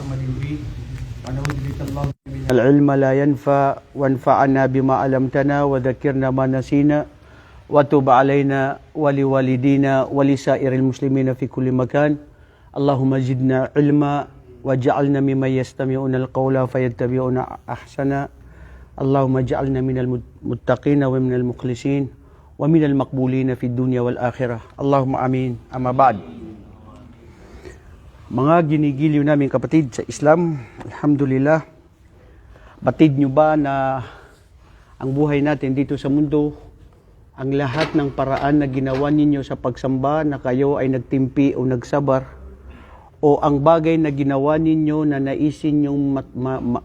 عمل به ونعوذ بك اللهم من العلم لا ينفع وانفعنا بما علمتنا وذكرنا ما نسينا وتب علينا ولوالدينا ولسائر المسلمين في كل مكان اللهم زدنا علما واجعلنا ممن يستمعون القول فيتبعون أحسنا اللهم اجعلنا من المتقين ومن المخلصين ومن المقبولين في الدنيا والآخرة اللهم آمين. أما بعد, mga ginigiliw namin kapatid sa Islam, alhamdulillah, batid nyo ba na ang buhay natin dito sa mundo, ang lahat ng paraan na ginawa ninyo sa pagsamba na kayo ay nagtimpi o nagsabar, o ang bagay na ginawa ninyo na naisin yung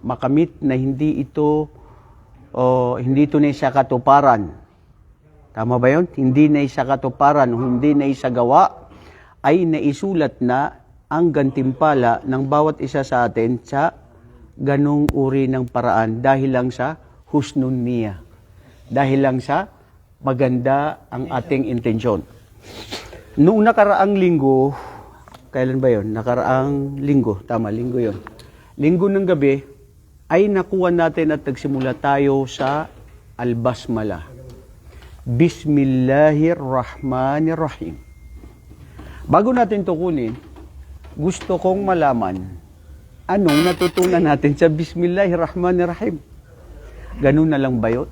makamit na hindi ito na isa katuparan. Tama ba yun? Hindi na isa katuparan, hindi na isa gawa, ay naisulat na ang gantimpala ng bawat isa sa atin sa ganong uri ng paraan dahil lang sa husnun niya. Dahil lang sa maganda ang ating intensyon. Noong nakaraang linggo, kailan ba yun? Nakaraang linggo, tama, linggo yun. Linggo ng gabi, ay nakuha natin at nagsimula tayo sa Al-Basmala. Bismillahirrahmanirrahim. Bago natin ito kunin, gusto kong malaman anong natutunan natin sa Bismillahirrahmanirrahim. Ganun na lang ba yun?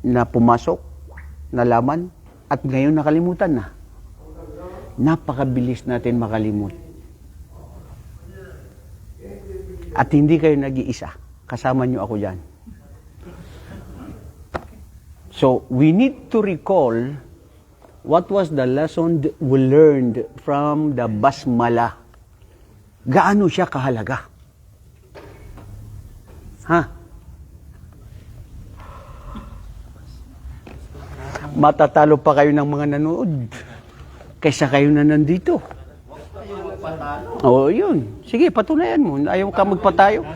Na pumasok, nalaman, at ngayon nakalimutan na. Napakabilis natin makalimut. At hindi kayo nag-iisa. Kasama nyo ako dyan. So, we need to recall what was the lesson we learned from the Basmala. Gaano siya kahalaga? Ha? Matatalo pa kayo ng mga nanood kaysa kayo na nandito. Oo, yun. Sige, patunayan mo. Ayaw ka magpatayo.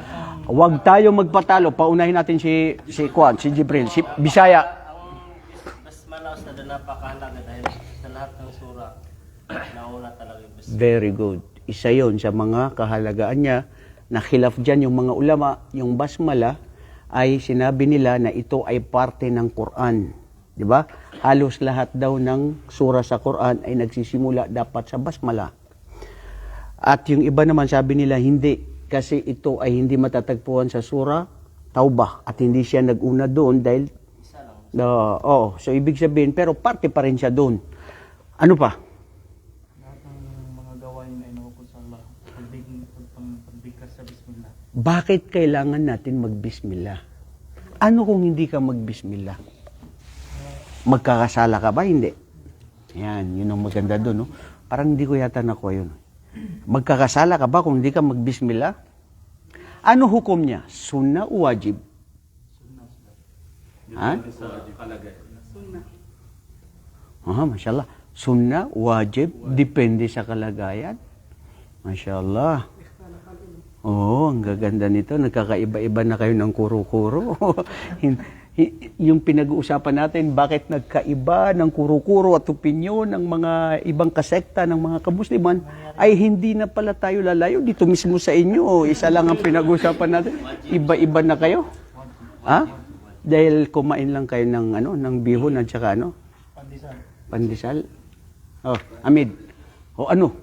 Huwag tayo magpatalo. Paunahin natin si Juan, si Jibril, si Bisaya. Mas malaos na napakahalaga dahil sa lahat ng sura, nauna talaga yung Bismillah. Very good. Isa yon sa mga kahalagaan niya. Nakhilaf dyan yung mga ulama, yung Basmala, ay sinabi nila na ito ay parte ng Quran. Di ba? Halos lahat daw ng sura sa Quran ay nagsisimula dapat sa Basmala. At yung iba naman sabi nila hindi, kasi ito ay hindi matatagpuan sa sura Taubah at hindi siya nag-una doon dahil so ibig sabihin, pero parte pa rin siya doon. Ano pa? Lahat ng mga gawain ay naukol sa Allah. Pagbigkas sa Bismillah. Bakit kailangan natin mag-Bismillah? Ano kung hindi ka mag-Bismillah? Magkakasala ka ba? Hindi. Yan, yun ang maganda doon. No? Parang hindi ko yata nakuha yun. Magkakasala ka ba kung hindi ka mag-Bismillah? Ano hukom niya? Sunnah o wajib? Ha? Mashallah. Sunnah, wajib, depende sa kalagayan. Mashallah. Oo, ang gaganda nito. Nagkakaiba-iba na kayo ng kuro-kuro. Yung pinag-uusapan natin, bakit nagkaiba ng kuro-kuro at opinyon ng mga ibang kasekta ng mga kamusliman, ay hindi na pala tayo lalayo dito mismo sa inyo. Isa lang ang pinag-uusapan natin. Iba-iba na kayo. Ha? Dahil kumain lang kayo ng ng bihon at saka Pandesal. Pandesal. Oh, Amid. O ano?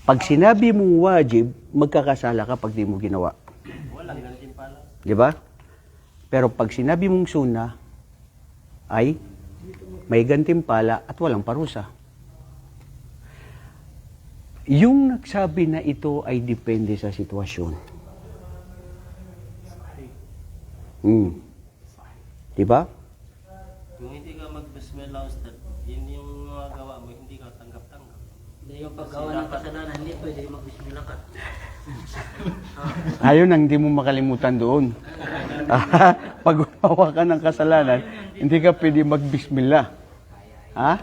Pag sinabi mong wajib, magkakasala ka pag di mo ginawa. Walang gantimpala. Di ba? Pero pag sinabi mong sunnah, ay may gantimpala at walang parusa. Yung nagsabi na ito ay depende sa sitwasyon. Di ba? Kung hindi ka mag-Bismillah, Ustad, yun yung mga gawa mo, hindi ka tanggap-tanggap. Yung paggawa ng kasalanan, hindi pwede mag-Bismillah ka. Ayun ang hindi mo makalimutan doon. Pag gumawa ka ng kasalanan, hindi ka pwede mag-Bismillah. Ha?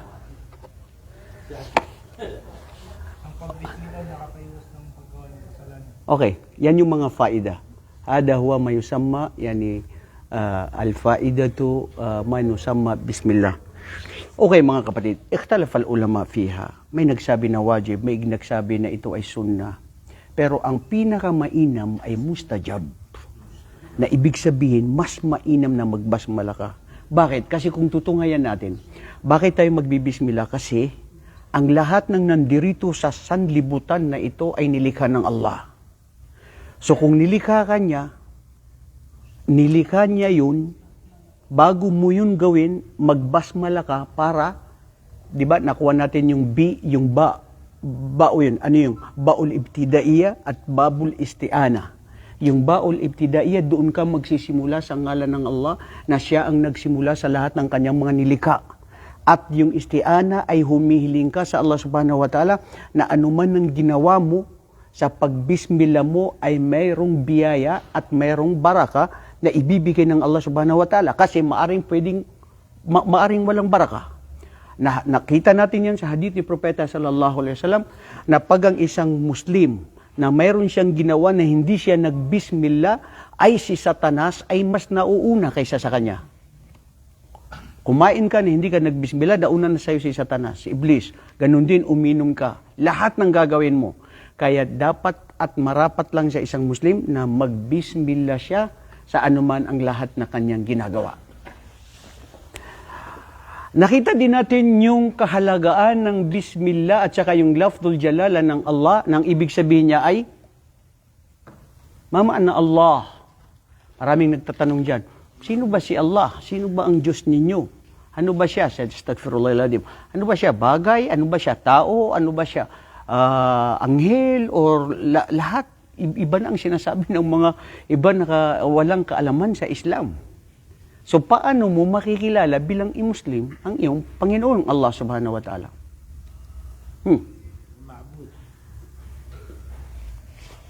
Ang pag-Bismillah nakapaiwas ng paggawa ng kasalanan. Okay, yan yung mga faida. Hada huwa mayusamma, yani al-faidatu mayusamma bismillah. Okay mga kapatid, ikhtalaf al-ulama fiha. May nagsabi na wajib, may nagsabi na ito ay sunnah. Pero ang pinakamainam ay mustajab. Na ibig sabihin, mas mainam na magbasmala ka. Bakit? Kasi kung tutungayan natin, bakit tayo magbibismillah? Kasi ang lahat ng nandirito sa sanlibutan na ito ay nilikha ng Allah. So kung nilikha niya yun, bago mo yun gawin, magbasmala ka para, di ba, nakuha natin yung bao yun. Ano yung baul ibtidaiya at babul isti'ana. Yung baul ibtidaiya, doon ka magsisimula sa ngalan ng Allah na siya ang nagsimula sa lahat ng kanyang mga nilikha. At yung isti'ana ay humihiling ka sa Allah subhanahu wa ta'ala na anuman ng ginawa mo sa pagbismillah mo ay mayroong biyaya at mayroong baraka na ibibigay ng Allah subhanahu wa ta'ala. Kasi maaring walang baraka. Nakita natin yan sa hadith ni Propeta sallallahu alaihi wasallam na pag ang isang Muslim na mayroon siyang ginawa na hindi siya nagbismillah, ay si Satanas ay mas nauuna kaysa sa kanya. Kumain ka na hindi ka nagbismillah, nauna na sa'yo si Satanas, si Iblis. Ganun din, uminom ka. Lahat ng gagawin mo. Kaya dapat at marapat lang sa isang Muslim na magbismillah siya sa anuman ang lahat na kanyang ginagawa. Nakita din natin yung kahalagaan ng bismillah at saka yung lafdul jalala ng Allah, nang ibig sabihin niya ay mamaan na Allah. Maraming nagtatanong dyan, sino ba si Allah? Sino ba ang Diyos ninyo? Ano ba siya? Astaghfirullahaladzim. Ano ba siya? Bagay? Ano ba siya? Tao? Ano ba siya? Anghel? Or lahat? Iba na ang sinasabi ng mga iba na walang kaalaman sa Islam. So paano mo makikilala bilang Muslim ang iyong Panginoon Allah subhanahu wa ta'ala?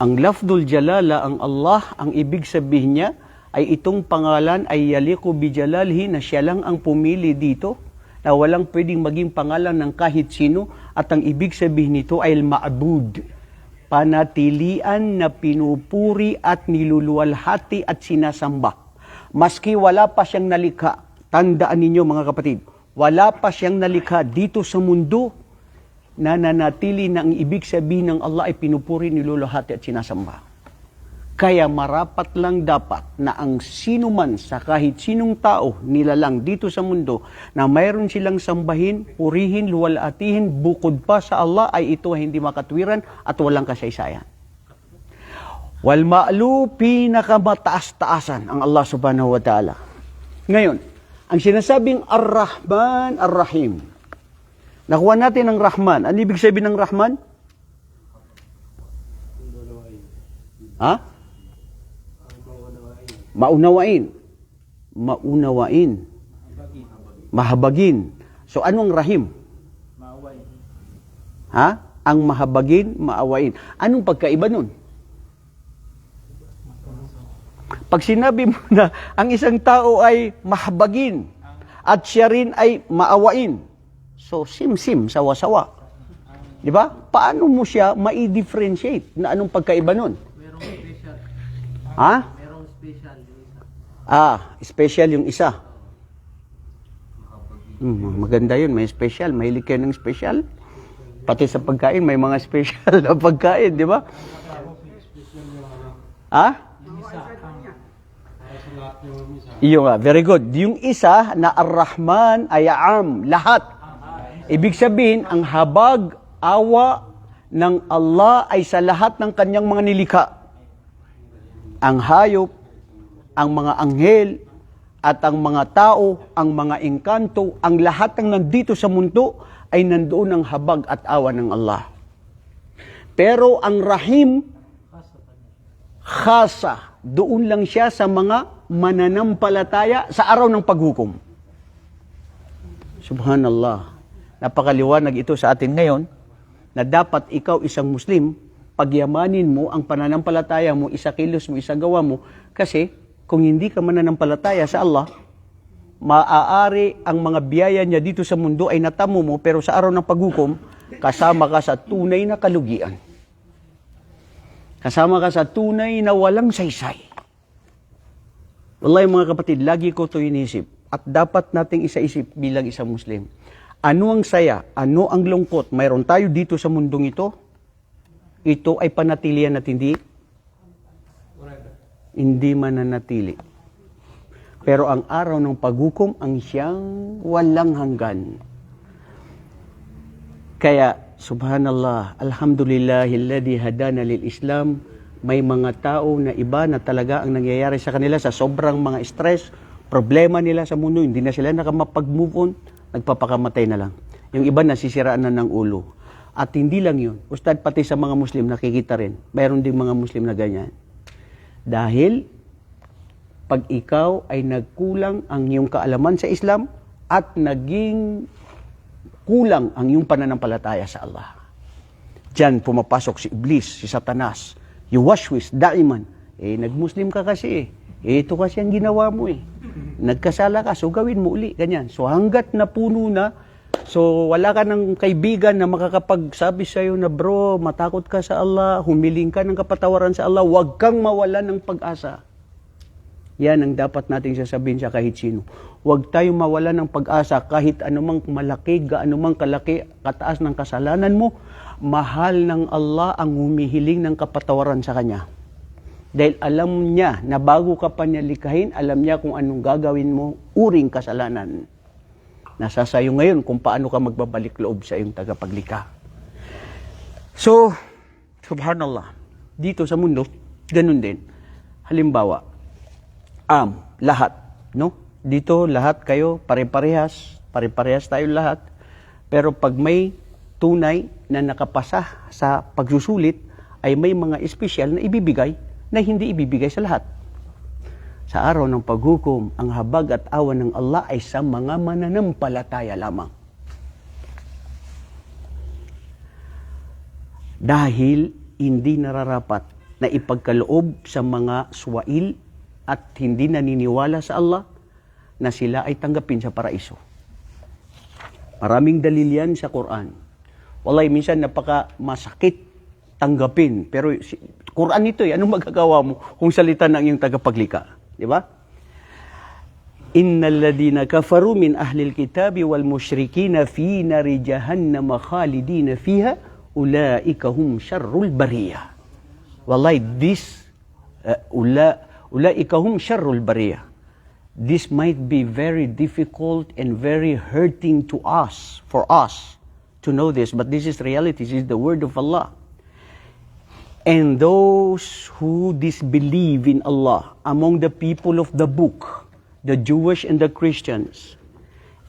Ang lafdul jalala, ang Allah, ang ibig sabihin niya ay itong pangalan ay yaliku bi jalalihi, na siya lang ang pumili dito, na walang pwedeng maging pangalan ng kahit sino, at ang ibig sabihin nito ay al-ma'bud, panatilian na pinupuri at niluluwalhati at sinasamba. Maski wala pa siyang nalikha, tandaan ninyo mga kapatid, wala pa siyang nalikha dito sa mundo na nanatili na ang ibig sabihin ng Allah ay pinupuri, niluluwalhati at sinasamba. Kaya marapat lang dapat na ang sino man sa kahit sinong tao nilalang dito sa mundo na mayroon silang sambahin, purihin, luwalhatihin, bukod pa sa Allah ay ito ay hindi makatwiran at walang kasaysayan. Wal ma'lu, pinakamataas-taasan ang Allah subhanahu wa ta'ala. Ngayon, ang sinasabing Ar-Rahman, Ar-Rahim. Nakuha natin ang Rahman. Ano ibig sabihin ng Rahman? Ha? Maunawain. Maunawain. Mahabagin. So, anong Rahim? Maawain. Ha? Ang mahabagin, maawain. Anong pagkaiba nun? Pag sinabi mo na ang isang tao ay mahabagin at siya rin ay maawain, so sim-sim, sawa-sawa. Di ba? Paano mo siya ma-differentiate na anong pagkaiba nun? Merong special. Ha? Merong special yung isa. Special yung isa. Maganda yun, may special. Mahilig kayo ng special. Pati sa pagkain, may mga special na pagkain, di ba? Ha? Iyo nga, very good. Yung isa na Ar-Rahman ay am, lahat. Ibig sabihin, ang habag, awa ng Allah ay sa lahat ng kanyang mga nilikha. Ang hayop, ang mga anghel, at ang mga tao, ang mga engkanto, ang lahat ng nandito sa mundo ay nandoon ang habag at awa ng Allah. Pero ang Rahim, khasa, doon lang siya sa mga mananampalataya sa araw ng paghukom. Subhanallah. Napakaliwanag ito sa atin ngayon na dapat ikaw isang Muslim, pagyamanin mo ang pananampalataya mo, isakilos mo, isagawa mo, kasi kung hindi ka mananampalataya sa Allah, maaari ang mga biyaya niya dito sa mundo ay natamo mo, pero sa araw ng paghukom, kasama ka sa tunay na kalugian. Kasama ka sa tunay na walang saysay. Wallahi mga kapatid, lagi ko ito inisip. at dapat nating isaisip bilang isang Muslim. Ano ang saya? Ano ang lungkot? Mayroon tayo dito sa mundong ito. Ito ay panatilian at hindi mananatili. Pero ang araw ng paghukom ang siyang walang hanggan. Kaya, subhanallah, alhamdulillahilladzi hadana lil Islam, may mga tao na iba na talaga ang nangyayari sa kanila sa sobrang mga stress, problema nila sa mundo, hindi na sila nakamapag-move on, nagpapakamatay na lang. Yung iba nasisiraan na ng ulo. At hindi lang yun, ustad, pati sa mga Muslim nakikita rin, mayroon ding mga Muslim na ganyan. Dahil, pag ikaw ay nagkulang ang iyong kaalaman sa Islam at naging kulang ang iyong pananampalataya sa Allah. Diyan pumapasok si Iblis, si Satanas, yuwashwis, daiman. Nag-Muslim ka kasi ito kasi ang ginawa mo Nagkasala ka, so gawin mo uli, ganyan. So hanggat napuno na, so wala ka ng kaibigan na makakapagsabi sa'yo na bro, matakot ka sa Allah, humiling ka ng kapatawaran sa Allah, huwag kang mawalan ng pag-asa. Yan ang dapat nating sasabihin sa kahit sino. Huwag tayong mawalan ng pag-asa kahit anumang malaki, gaanumang kalaki, kataas ng kasalanan mo, mahal ng Allah ang humihiling ng kapatawaran sa Kanya. Dahil alam niya na bago ka pa niya likahin, alam niya kung anong gagawin mo, uring kasalanan. Nasa sayo ngayon kung paano ka magbabalik loob sa iyong tagapaglikha. So, subhanallah, dito sa mundo, ganun din. Halimbawa, lahat, no? Dito, lahat kayo, pare-parehas tayo lahat. Pero pag may tunay na nakapasa sa pagsusulit, ay may mga espesyal na ibibigay na hindi ibibigay sa lahat. Sa araw ng paghukom, ang habag at awan ng Allah ay sa mga mananampalataya lamang. Dahil hindi nararapat na ipagkaloob sa mga swail at hindi naniniwala sa Allah na sila ay tanggapin sa paraiso. Maraming dalil yan sa Quran. Wallahi, minsan napaka masakit tanggapin. Pero Quran ito anong magagawa mo kung salita ng iyong tagapaglikha? Di ba? Innal ladina kafaru min ahlil kitabi wal musyrikina fi nari jahannam khalidina fiha ulaika hum syarrul bariyah. Wallahi, ulaika hum syarrul bariyah. This might be very difficult and very hurting to us, for us to know this, but this is reality. This is the word of Allah. And those who disbelieve in Allah among the people of the book, the Jewish and the Christians,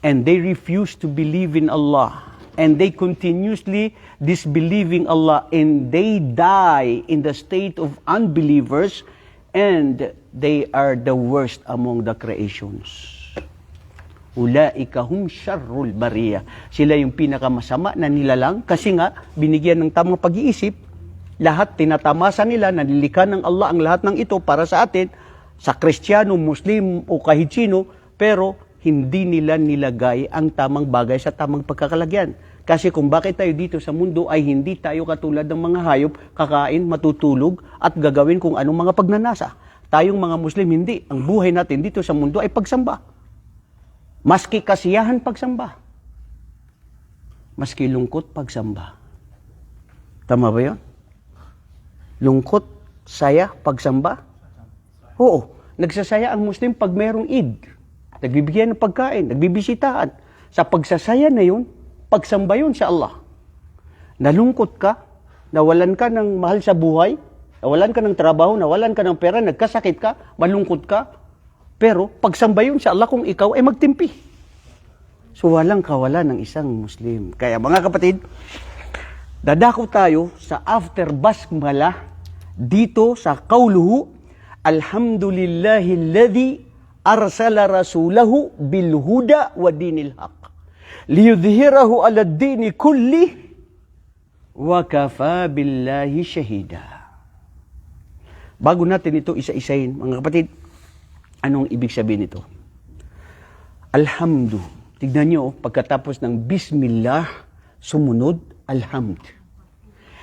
and they refuse to believe in Allah, and they continuously disbelieving Allah, and they die in the state of unbelievers, and they are the worst among the creations. Ulaika hum syarrul bariyah. Sila yung pinakamasama na nilalang kasi nga binigyan ng tamang pag-iisip. Lahat tinatamasa nila, nalilikha ng Allah ang lahat ng ito para sa atin, sa Kristiyano, Muslim o kahit sino, pero hindi nila nilagay ang tamang bagay sa tamang pagkakalagyan. Kasi kung bakit tayo dito sa mundo ay hindi tayo katulad ng mga hayop, kakain, matutulog at gagawin kung anong mga pagnanasa. Tayong mga Muslim hindi. Ang buhay natin dito sa mundo ay pagsamba. Maski kasiyahan, pagsamba. Maski lungkot, pagsamba. Tama ba yun? Lungkot, saya, pagsamba? Oo. Nagsasaya ang Muslim pag mayroong Eid. Nagbibigyan ng pagkain, nagbibisitaan. Sa pagsasaya na yun, pagsamba yun sa Allah. Nalungkot ka, nawalan ka ng mahal sa buhay, nawalan ka ng trabaho, nawalan ka ng pera, nagkasakit ka, malungkot ka, pero pagsamba yun sa Allah kung ikaw ay magtimpi. So walang kawalan ng isang Muslim. Kaya mga kapatid, dadako tayo sa after basmala dito sa qauluhu, alhamdulillahilladzi arsala rasulahu bil huda wa dinil haq liyudhhirahu 'ala ad-dini kulli wa kafa billahi shahida. Bago natin ito isa-isahin, mga kapatid, anong ibig sabihin nito? Alhamdu. Tignan nyo, pagkatapos ng bismillah, sumunod alhamd.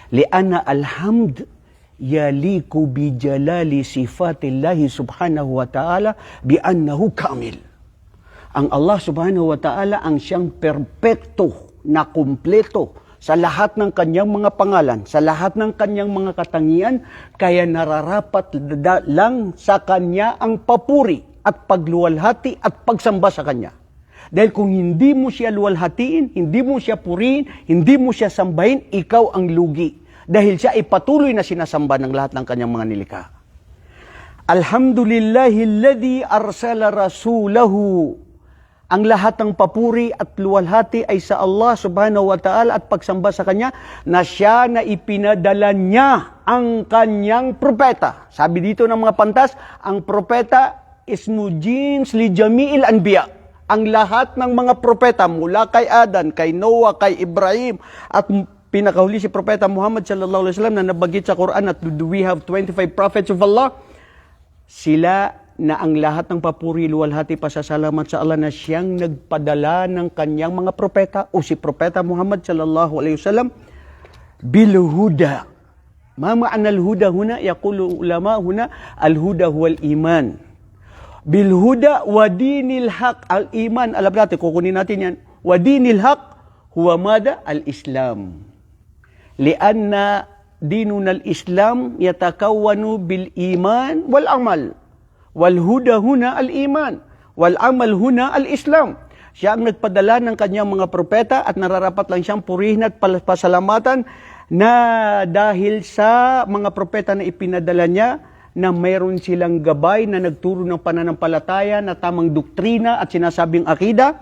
Lianna alhamd yaliku bi jalali sifatillahi subhanahu wa ta'ala bi annahu kamil. Ang Allah subhanahu wa ta'ala ang siyang perpekto na kumpleto sa lahat ng kanyang mga pangalan, sa lahat ng kanyang mga katangian, kaya nararapat lang sa kanya ang papuri at pagluwalhati at pagsamba sa kanya. Dahil kung hindi mo siya luwalhatiin, hindi mo siya purihin, hindi mo siya sambahin, ikaw ang lugi. Dahil siya ay patuloy na sinasamba ng lahat ng kanyang mga nilikha. Alhamdulillahilladzi arsala rasulahu. Ang lahat ng papuri at luwalhati ay sa Allah subhanahu wa ta'ala at pagsamba sa Kanya na siya na ipinadala niya ang kanyang propeta. Sabi dito ng mga pantas, ang propeta ismu jins li jami'il anbiya. Ang lahat ng mga propeta mula kay Adan, kay Noah, kay Ibrahim at pinakahuli si propeta Muhammad sallallahu alaihi wasallam na nabanggit sa Quran at we have 25 prophets of Allah. Sila na ang lahat ng papuri, luwalhati, pasasalamat sa Allah na siyang nagpadala ng kanyang mga propeta o si propeta Muhammad sallallahu alaihi wasallam bil huda. Ma ma'ana al huda huna? Yaqulu ulama huna al huda huwal iman. Bil huda wa dinil haq. Al iman, alam natin, kukunin natin yan. Wa dinil haq huwa mada al Islam. Lianna dinuna al Islam yatakawwanu bil iman wal amal. Wal huda huna al iman, wal amal huna al Islam. Siya ang nagpadala ng kanyang mga propeta at nararapat lang siyang purihin at pasalamatan na dahil sa mga propeta na ipinadala niya na mayroon silang gabay na nagturo ng pananampalataya na tamang doktrina at sinasabing akida,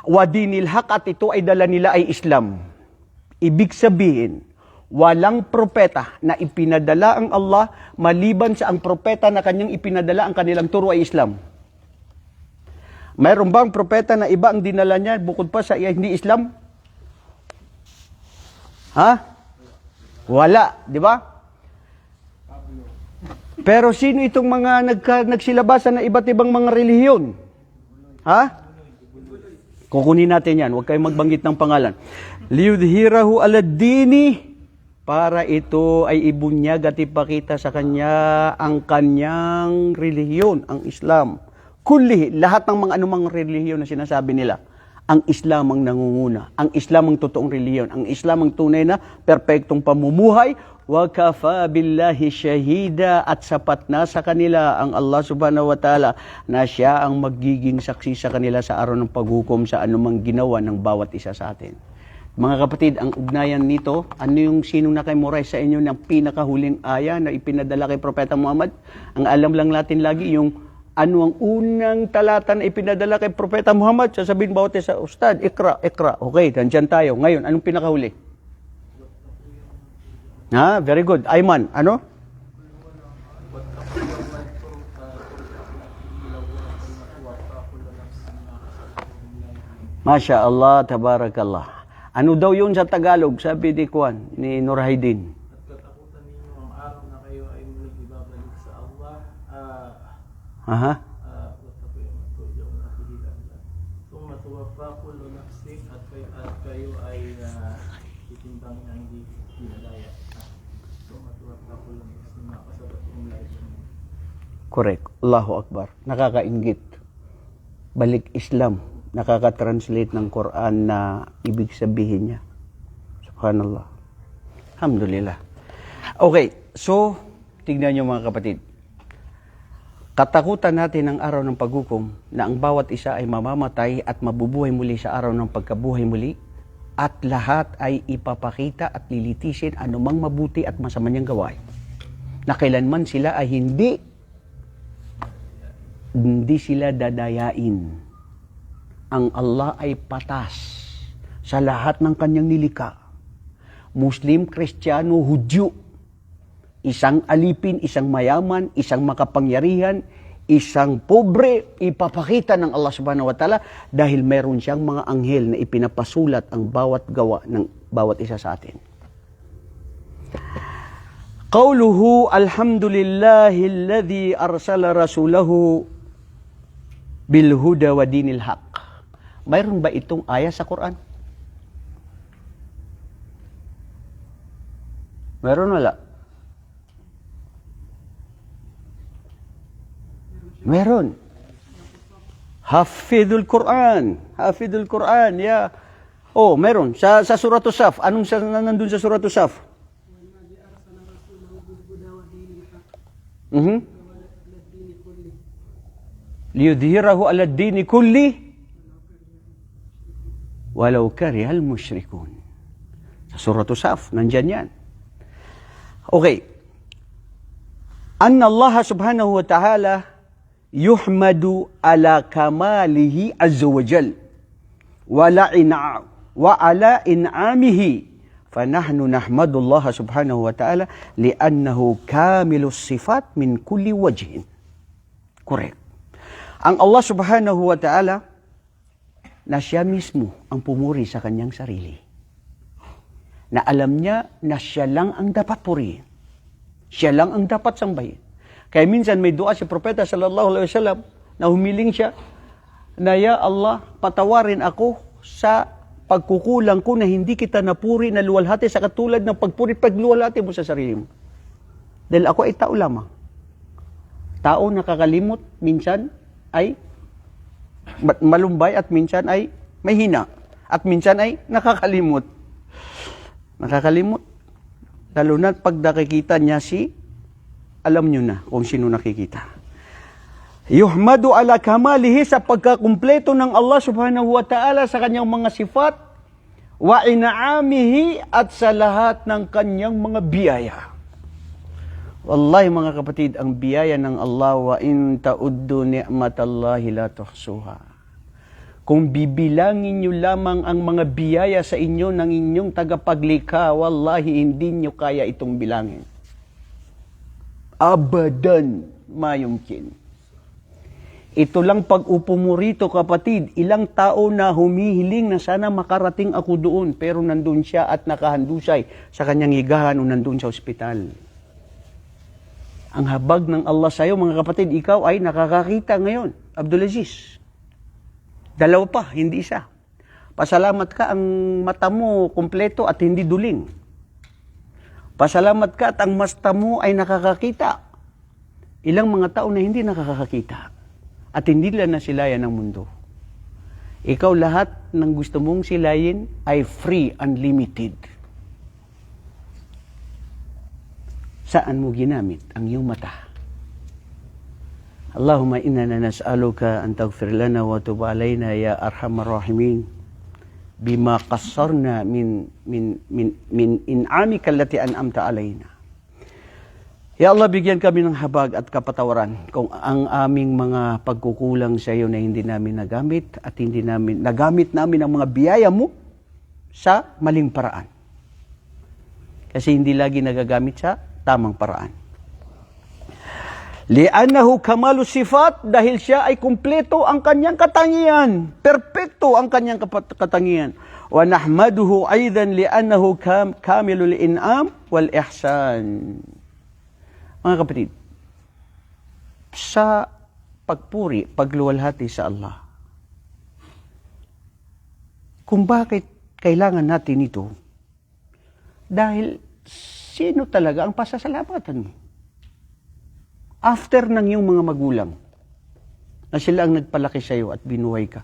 wa dinil haq, at ito ay dala nila ay Islam. Ibig sabihin, walang propeta na ipinadala ang Allah maliban sa ang propeta na kanyang ipinadala ang kanilang turo ay Islam. Mayroon bang propeta na iba ang dinala niya bukod pa sa hindi Islam? Ha? Wala, di ba? Pero sino itong mga nagsilabasan na iba't ibang mga relihiyon? Ha? Kukunin natin yan, huwag kayong magbanggit ng pangalan. Liyudhirahu ala dini, para ito ay ibunyag at ipakita sa kanya ang kanyang relihiyon, ang Islam. Kulli, lahat ng mga anumang relihiyon na sinasabi nila, ang Islam ang nangunguna, ang Islam ang totoong relihiyon, ang Islam ang tunay na perpektong pamumuhay, wa kafa billahi shahida, at sapat na sa kanila ang Allah subhanahu wa ta'ala na siya ang magiging saksi sa kanila sa araw ng paghukom sa anumang ginawa ng bawat isa sa atin. Mga kapatid, ang ugnayan nito, ano yung sinong nakay-memorize sa inyo ng pinakahuling aya na ipinadala kay Propeta Muhammad? Ang alam lang natin lagi yung ano ang unang talata na ipinadala kay Propeta Muhammad. Sasabihin bawat isa, Ustad, ikra. Okay, nandyan tayo. Ngayon, anong pinakahuli? Ha? Very good. Ayman, ano? Masya Allah, tabarakallah. Ano daw yun sa Tagalog? Sabi ni Kwan, ni Nurhaydin. At katakutan ninyo ang araw na kayo ay muling ibabalik sa Allah. Aha. Tumatuwafa kullu nafsin, at kayo ay itimbang na hindi pinadaya. Tumatuwafa kullu nafsin, makasabat yung life. Correct. Allahu Akbar. Nakakaingit. Balik Islam. Nakaka-translate ng Quran na ibig sabihin niya. Subhanallah. Alhamdulillah. Okay, so, tignan niyo mga kapatid. Katakutan natin ang araw ng paghukom na ang bawat isa ay mamamatay at mabubuhay muli sa araw ng pagkabuhay muli, at lahat ay ipapakita at lilitisin anumang mabuti at masama niyang gawain. Na kailanman sila ay hindi sila dadayain. Ang Allah ay patas sa lahat ng kanyang nilikha. Muslim, Kristiyano, Hudyo, isang alipin, isang mayaman, isang makapangyarihan, isang pobre, ipapakita ng Allah subhanahu wa ta'ala dahil meron siyang mga anghel na ipinapasulat ang bawat gawa ng bawat isa sa atin. Qawluhu alhamdulillahilladzi arsala rasulahu bil huda wa dinil haq. Mayroon ba itong aya sa Quran? Mayroon wala? Meron. Hafidul Quran. Hafidul Quran, yeah. Oh, meron. Sa Suratul Saf. Anong nandun sa Suratul Saf? Liyudhirahu ala dini kulli walau karihal musyrikun. Sa Suratul Saf, nandyan yan. Okay. Anna Allah subhanahu wa ta'ala yuhmadu ala kamalihi azza wa jal wa ala in'amihi fanahnu nahmadu Allah subhanahu wa ta'ala li'annahu kamilus sifat min kulli wajhin. Correct. Ang Allah subhanahu wa ta'ala na siya mismo ang pumuri sa kanyang sarili. Na alam niya na siya lang ang dapat purihin. Siya lang ang dapat sambahin. Kaya minsan may dua si Propeta sallallahu alaihi wasallam na humiling siya na, Ya Allah, patawarin ako sa pagkukulang ko na hindi kita napuri na luwalhati sa katulad ng pagluwalhati mo sa sarili mo. Dahil ako ay tao lamang. Tao nakakalimot, minsan ay malumbay at minsan ay mahina. At minsan ay nakakalimot. Nakakalimot. Lalo na pag nakikita niya alam niyo na kung sino nakikita. Yuhmadu ala kamalihi sa pagkakumpleto ng Allah subhanahu wa ta'ala sa kanyang mga sifat wa in'amihi at sa lahat ng kanyang mga biyaya. Wallahi mga kapatid, ang biyaya ng Allah wa in ta'uddu ni'matallahi la tuhsuha. Kung bibilangin nyo lamang ang mga biyaya sa inyo ng inyong tagapaglikha, wallahi hindi nyo kaya itong bilangin. Abadan mayumkin. Ito lang pag-upo mo rito, kapatid, ilang tao na humihiling na sana makarating ako doon, pero nandun siya at nakahandusay sa kanyang higahan o nandun sa ospital. Ang habag ng Allah sa iyo, mga kapatid, ikaw ay nakakakita ngayon. Abdulaziz. Dalawa pa, hindi isa. Pasalamat ka ang mata mo kumpleto at hindi duling. Pasalamat ka at ang mata mo ay nakakakita. Ilang mga tao na hindi nakakakita at hindi nila nasilayan ng mundo. Ikaw lahat ng gusto mong silayin ay free, unlimited. Saan mo ginamit ang iyong mata? Allahumma inna nas'aluka an taghfir lana wa tub alaina ya arhamar rahimin bima qassarna min in'amika allati an'amta alaina. Ya Allah, bigyan kami ng habag at kapatawaran kung ang aming mga pagkukulang sa iyo na hindi namin nagamit at hindi namin nagamit namin ang mga biyaya mo sa maling paraan. Kasi hindi lagi nagagamit sa tamang paraan. Li'annahu kamalu sifat, dahil siya ay kumpleto ang kanyang katangian. Perpekto ang kanyang katangian. Wa nahmaduhu aidan li'annahu kamilul in'am wal ihsan. Mga kapatid, sa pagpuri, pagluwalhati sa Allah, kung bakit kailangan natin ito, dahil sino talaga ang pasasalamatan mo? After ng iyong mga magulang, na sila ang nagpalaki sa iyo at binuhay ka.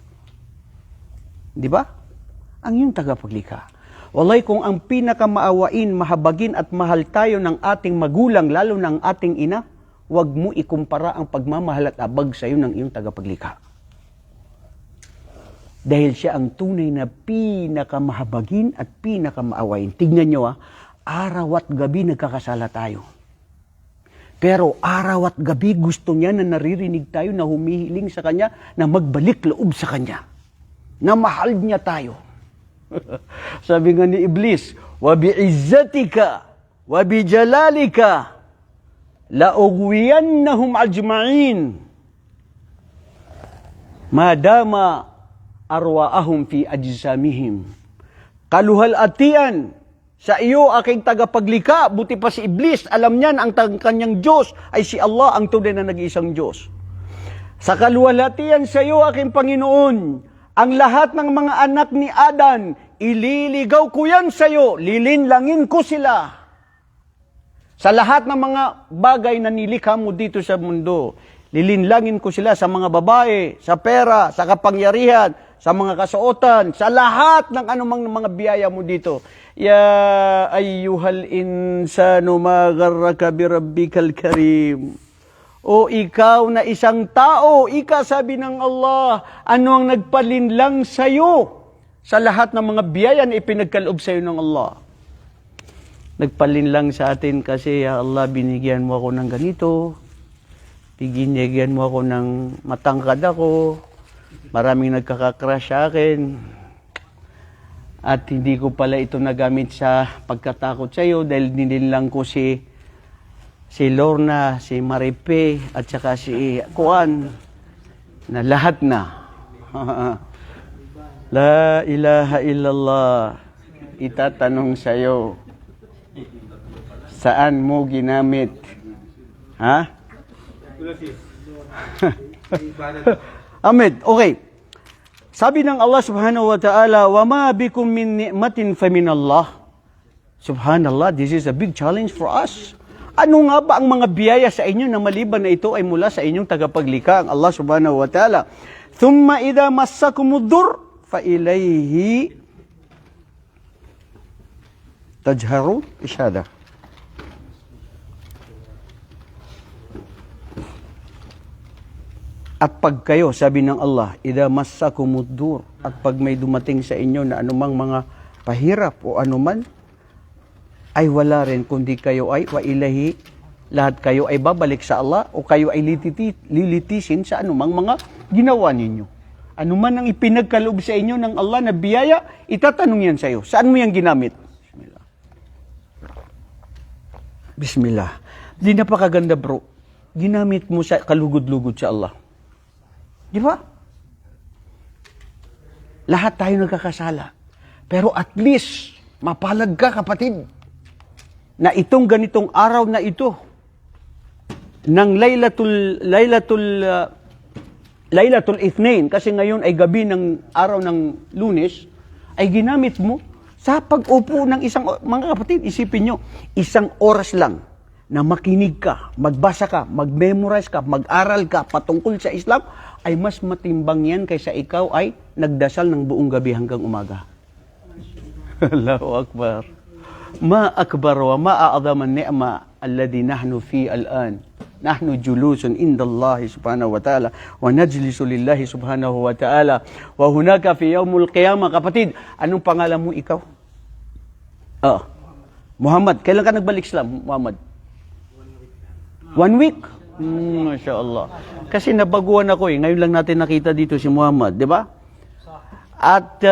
Di ba? Ang iyong tagapaglikha. Wallahi, kung ang pinakamaawain, mahabagin at mahal tayo ng ating magulang, lalo ng ating ina, huwag mo ikumpara ang pagmamahal at abag sa iyo ng iyong tagapaglikha. Dahil siya ang tunay na pinakamahabagin at pinakamaawain. Tignan nyo araw at gabi nagkakasala tayo. Pero araw at gabi gusto niya na naririnig tayo na humihiling sa Kanya, na magbalik loob sa Kanya. Na mahal niya tayo. Sabi nga ni Iblis, wa bi'izzatika wa bijalalika la ughwiyannahum ajma'in madama arwaahum fi ajsamihim. Kaluhalatian sa iyo, aking tagapaglikha, buti pa si Iblis, alam niyan ang kanyang Diyos ay si Allah, ang tunay na nag-iisang Diyos. Sa kaluwalhatian sa iyo, aking Panginoon, ang lahat ng mga anak ni Adan, ililigaw ko yan sa iyo, lilinlangin ko sila. Sa lahat ng mga bagay na nilikha mo dito sa mundo, Lilinlangin ko sila sa mga babae, sa pera, sa kapangyarihan, sa mga kasuotan, sa lahat ng anumang mga biyaya mo dito. Ya ayyuhal insanu ma gharraka bi rabbikal karim. O ikaw na isang tao, sabi ng Allah, ano ang nagpalinlang sa'yo sa lahat ng mga biyaya na ipinagkaloob sa'yo ng Allah? Nagpalinlang sa atin kasi, ya Allah, binigyan mo ako ng ganito, binigyan mo ako ng matangkad ako, maraming nagkakakrush sa akin, at hindi ko pala ito nagamit sa pagkatakot sa iyo dahil nilinlang ko si Lorna, si Maripe, at saka si Kuan, na lahat na. La ilaha illallah. Itatanong sa iyo, saan mo ginamit? Ha? Ahmed, okay. Sabi ng Allah subhanahu wa ta'ala, وَمَا بِكُم مِّن نِعْمَةٍ فَمِنَ اللَّهِ. Subhanallah, this is a big challenge for us. Ano nga ba ang mga biyaya sa inyo na maliban na ito ay mula sa inyong tagapaglikha, ang Allah subhanahu wa ta'ala? ثُمَّ إِذَا مَسَّكُمُ الضُّرُّ فَإِلَيْهِ تَجْهَرُونَ إِشْهَادًا. At pag kayo, sabi ng Allah, idha massakumuddur, at pag may dumating sa inyo na anumang mga pahirap o anuman, ay wala rin kundi kayo ay wa ilahi, lahat kayo ay babalik sa Allah o kayo ay lilitisin sa anumang mga ginawa ninyo. Anuman ang ipinagkaloob sa inyo ng Allah na biyaya, itatanong yan sa iyo. Saan mo yan ginamit? Bismillah. Bismillah. Di napakaganda bro. Ginamit mo sa kalugod-lugod sa Allah. Di ba? Lahat tayo nagkakasala. Pero at least, mapalad ka kapatid, na itong ganitong araw na ito, ng Laylatul Ithnain, kasi ngayon ay gabi ng araw ng Lunes, ay ginamit mo sa pag-upo ng mga kapatid, isipin nyo, isang oras lang na makinig ka, magbasa ka, mag-memorize ka, mag-aral ka patungkol sa Islam, ay mas matimbang yan kaysa ikaw ay nagdasal ng buong gabi hanggang umaga. Allahu Akbar. Ma akbar wa ma a'zama an-ni'ma alladhi nahnu fi al-an. Nahnu julusun inda Allah subhanahu wa ta'ala wa najlisu lillahi subhanahu wa ta'ala wa hunaka fi yawmul qiyamah. Kapatid, anong pangalan mo ikaw? Muhammad. Kailan ka nagbalik Islam, Muhammad? 1 week? Masya Allah. Kasi nabaguhan ako eh. Ngayon lang natin nakita dito si Muhammad, di ba? At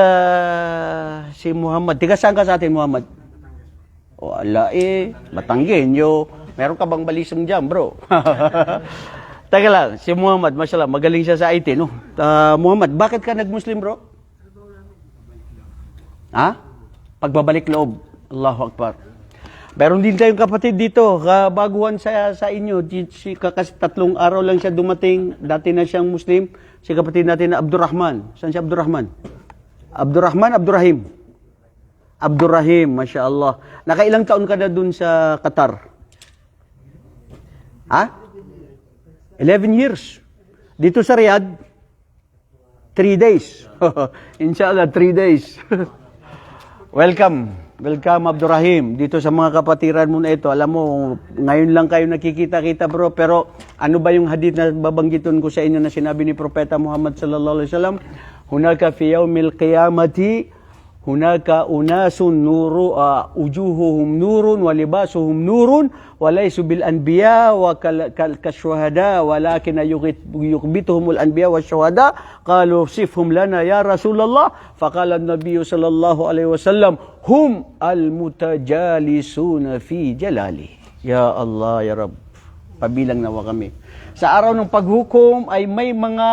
si Muhammad, tiga saan ka sa atin, Muhammad? Wala eh, Batanggenyo. Meron ka bang balisong dyan, bro? Teka lang, si Muhammad, mashallah, magaling siya sa IT, no? Muhammad, bakit ka nag-Muslim, bro? Ha? Pagbabalik loob. Allahu Akbar. Meron din tayong kapatid dito, kabaguhan sa inyo. Kasi 3 araw lang siya dumating, dati na siyang Muslim. Si kapatid natin na Abdurrahman. Saan si Abdurrahman? Abdurrahim. Abdurrahim, Masya Allah. Nakailang taon ka na dun sa Qatar? Ha? 11 years. Dito sa Riyadh, 3 days. Inshallah, 3 days. Welcome. Welcome, Abdurrahim. Dito sa mga kapatiran mo na ito, alam mo, ngayon lang kayo nakikita-kita bro, pero ano ba yung hadith na babanggiton ko sa inyo na sinabi ni Propeta Muhammad sallallahu alaihi wasallam? Hunaka fi yawmil qiyamati, hunaka unasun nuru, ujuhuhum nurun, wa libasuhum nurun, wa laysu bil anbiya wa kashuhada, walakin yuqbituhumul anbiya wa shuhada, qalu sifhum lana ya Rasulullah, faqala an-nabiy sallallahu alaihi wasallam, hum al-mutajalisuna fi jalali. Ya Allah, ya Rabb, pabilang nawa kami. Sa araw ng paghukom ay may mga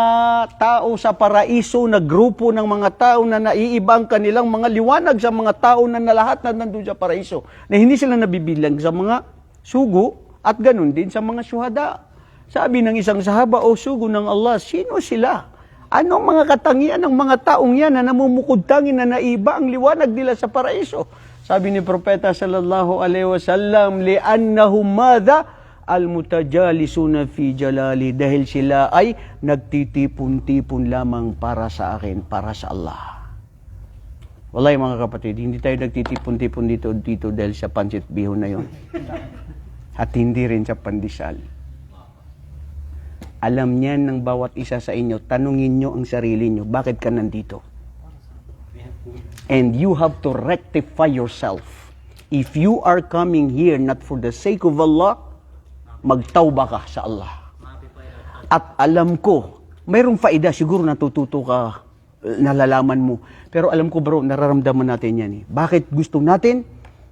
tao sa paraiso na grupo ng mga tao na naiibang kanilang mga liwanag sa mga tao na lahat na nandun sa paraiso. Na hindi sila nabibilang sa mga sugo at ganun din sa mga syuhada. Sabi ng isang sahaba, o sugo ng Allah, sino sila? Anong mga katangian ng mga taong yan na namumukod-tangin na naiba ang liwanag nila sa paraiso? Sabi ni Propeta sallallahu alaihi wasallam, li'annahum madha al-mutajalisuna fi jalali, dahil sila ay nagtitipon-tipon lamang para sa akin, para sa Allah. Wallahi mga kapatid, hindi tayo nagtitipon-tipon dito dahil sa pancit bihon na yon. At hindi rin sa pandesal. Alam niyan ng bawat isa sa inyo, tanungin nyo ang sarili nyo, bakit ka nandito? And you have to rectify yourself. If you are coming here not for the sake of Allah, magtawba ka sa Allah. At alam ko, mayroong faida, siguro natututo ka, nalalaman mo. Pero alam ko bro, nararamdaman natin yan eh. Bakit gusto natin?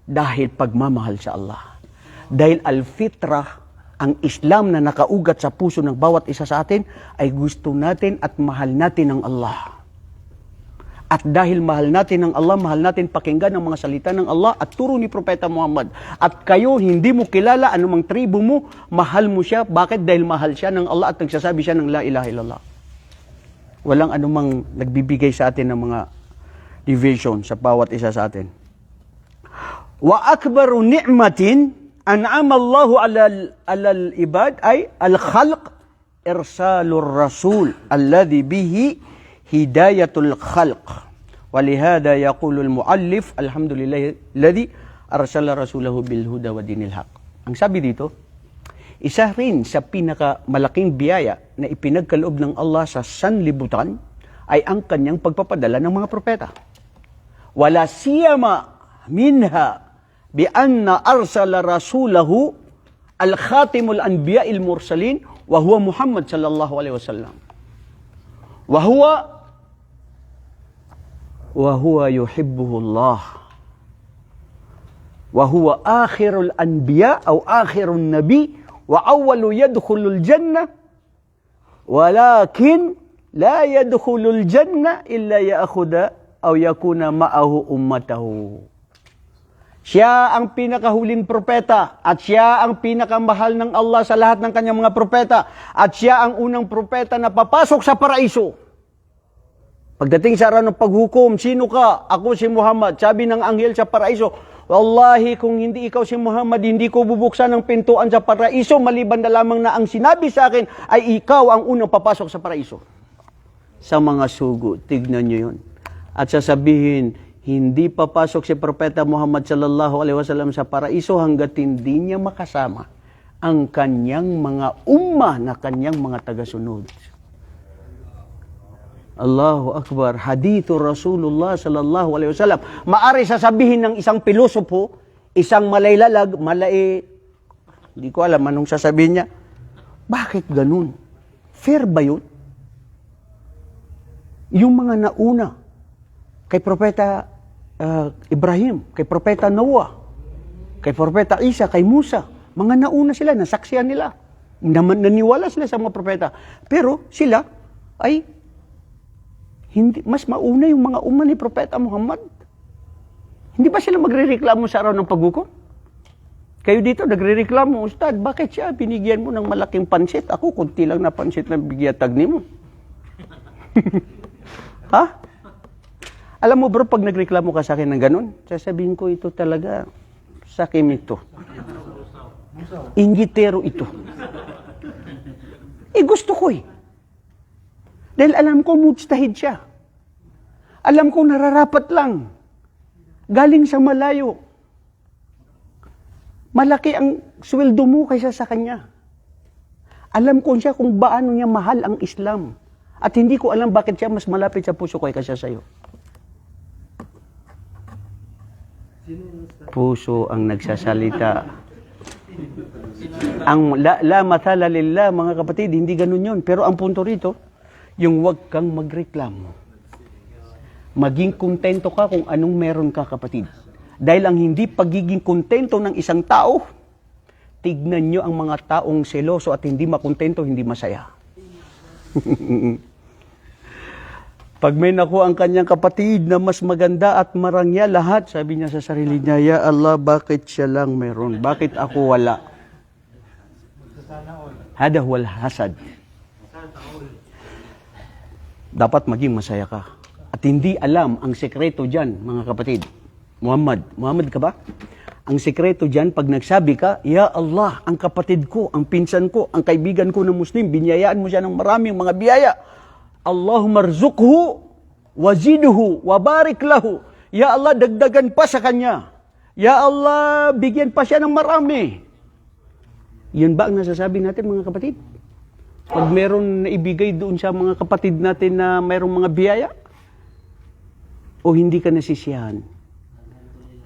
Dahil pagmamahal sa Allah. Dahil al-fitrah, ang Islam na nakaugat sa puso ng bawat isa sa atin, ay gusto natin at mahal natin ang Allah. At dahil mahal natin ang Allah, mahal natin pakinggan ang mga salita ng Allah at turo ni Propeta Muhammad. At kayo, hindi mo kilala anumang tribo mo, mahal mo siya. Bakit? Dahil mahal siya ng Allah at nagsasabi siya ng La ilaha illallah. Walang anumang nagbibigay sa atin ng mga division sa bawat isa sa atin. Wa akbaru ni'matin an'ama Allahu alal ibad ay al-khalq irsalur rasul alladhi bihi hidayatul khalq. Walihada yaqulul muallif alhamdulillah alladhi arsala rasulahu bil huda wa dinil haq. Ang sabi dito, isa rin sa pinakamalaking biyaya na ipinagkaloob ng Allah sa sanlibutan ay ang kanyang pagpapadala ng mga propeta. Wala siyama minha bi anna arsala rasulahu al-khatimul anbiya'il mursalin wa huwa Muhammad sallallahu alaihi wasallam. Wa huwa yuhibbuhu Allah. Wa huwa akhirul anbiya aw akhirun nabi wa awwalu yadkhulul jannah walakin la yadkhulul jannah illa ya'khudha aw yakuna ma'ahu ummatahu. Siya ang pinakahuling propeta at siya ang pinakamahal ng Allah sa lahat ng kanyang mga propeta at siya ang unang propeta na papasok sa paraiso. Pagdating sa araw ng paghukom, sino ka? Ako si Muhammad. Sabi ng anghel sa paraiso, wallahi kung hindi ikaw si Muhammad, hindi ko bubuksan ang pintuan sa paraiso, maliban na lamang na ang sinabi sa akin ay ikaw ang unang papasok sa paraiso. Sa mga sugo, tignan nyo yun. At sasabihin, hindi papasok si Propeta Muhammad sallallahu alaihi wasallam sa paraiso hanggat hindi niya makasama ang kanyang mga ummah na kanyang mga tagasunod. Allahu Akbar. Hadithu Rasulullah sallallahu alaihi wasallam. Maari sasabihin ng isang pilosopo, isang malaylalag, hindi ko alam anong sasabihin niya. Bakit ganun? Fair ba yun? Yung mga nauna, kay Propeta Ibrahim, kay Propeta Noah, kay Propeta Isa, kay Musa, mga nauna sila, nasaksiyan nila. Naniwala sila sa mga propeta. Pero sila ay hindi, mas mauna yung mga umma ni Propeta Muhammad. Hindi ba sila magrereklamo sa araw ng paghukom? Kayo dito nagrereklamo, Ustad, bakit siya binigyan mo ng malaking pansit? Ako, kunti lang na pansit na bigyatag ni mo. Ha? Alam mo bro, pag nagreklamo ka sa akin ng ganun, sasabihin ko ito talaga, sakim ito. Inggitero ito. Gusto ko eh. Dahil alam ko mujtahid siya. Alam ko nararapat lang. Galing sa malayo. Malaki ang sweldo mo kaysa sa kanya. Alam ko siya kung paano niya mahal ang Islam. At hindi ko alam bakit siya mas malapit sa puso ko kaysa sa'yo. Puso ang nagsasalita. Ang la mathala lillah, mga kapatid, hindi ganun yun. Pero ang punto rito, yung wag kang magreklamo. Maging kontento ka kung anong meron ka, kapatid. Dahil ang hindi pagiging kontento ng isang tao, tignan nyo ang mga taong seloso at hindi makontento, hindi masaya. Pag may nakuha ang kanyang kapatid na mas maganda at marangya lahat, sabi niya sa sarili niya, Ya Allah, bakit siya lang meron? Bakit ako wala? Hada huwal hasad. Dapat maging masaya ka. At hindi alam ang sekreto dyan, mga kapatid. Muhammad ka ba? Ang sikreto dyan, pag nagsabi ka, Ya Allah, ang kapatid ko, ang pinsan ko, ang kaibigan ko na Muslim, binyayaan mo siya ng maraming mga biyaya. Allahumma rzuqhu, wazidhu, wabarik lahu. Ya Allah, dagdagan pa sa kanya. Ya Allah, bigyan pa siya ng marami. Yun ba ang nasasabi natin, mga kapatid? Pag meron na ibigay doon sa mga kapatid natin na mayroong mga biyaya, o hindi ka nasisiyahan?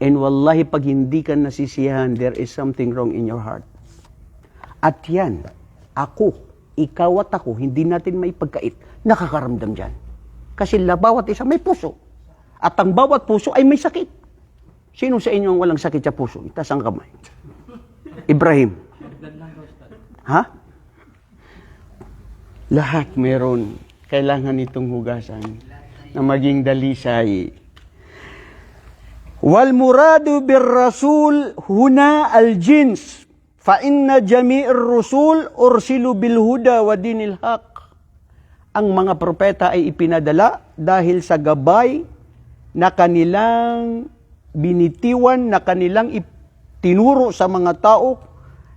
And wallahi, pag hindi ka nasisiyahan, there is something wrong in your heart. At yan, ako, ikaw at ako, hindi natin may pagkait, nakakaramdam dyan. Kasi bawat isa may puso. At ang bawat puso ay may sakit. Sino sa inyo ang walang sakit sa puso? Itaas ang kamay. Ibrahim. Ha? Lahat meron. Kailangan itong hugasan na maging dalisay. Wal muradu bir rasul huna al jins fa inna jami'ir rusul ursilu bil huda wa dinil haq. Ang mga propeta ay ipinadala dahil sa gabay na kanilang binitiwan, na kanilang tinuro sa mga tao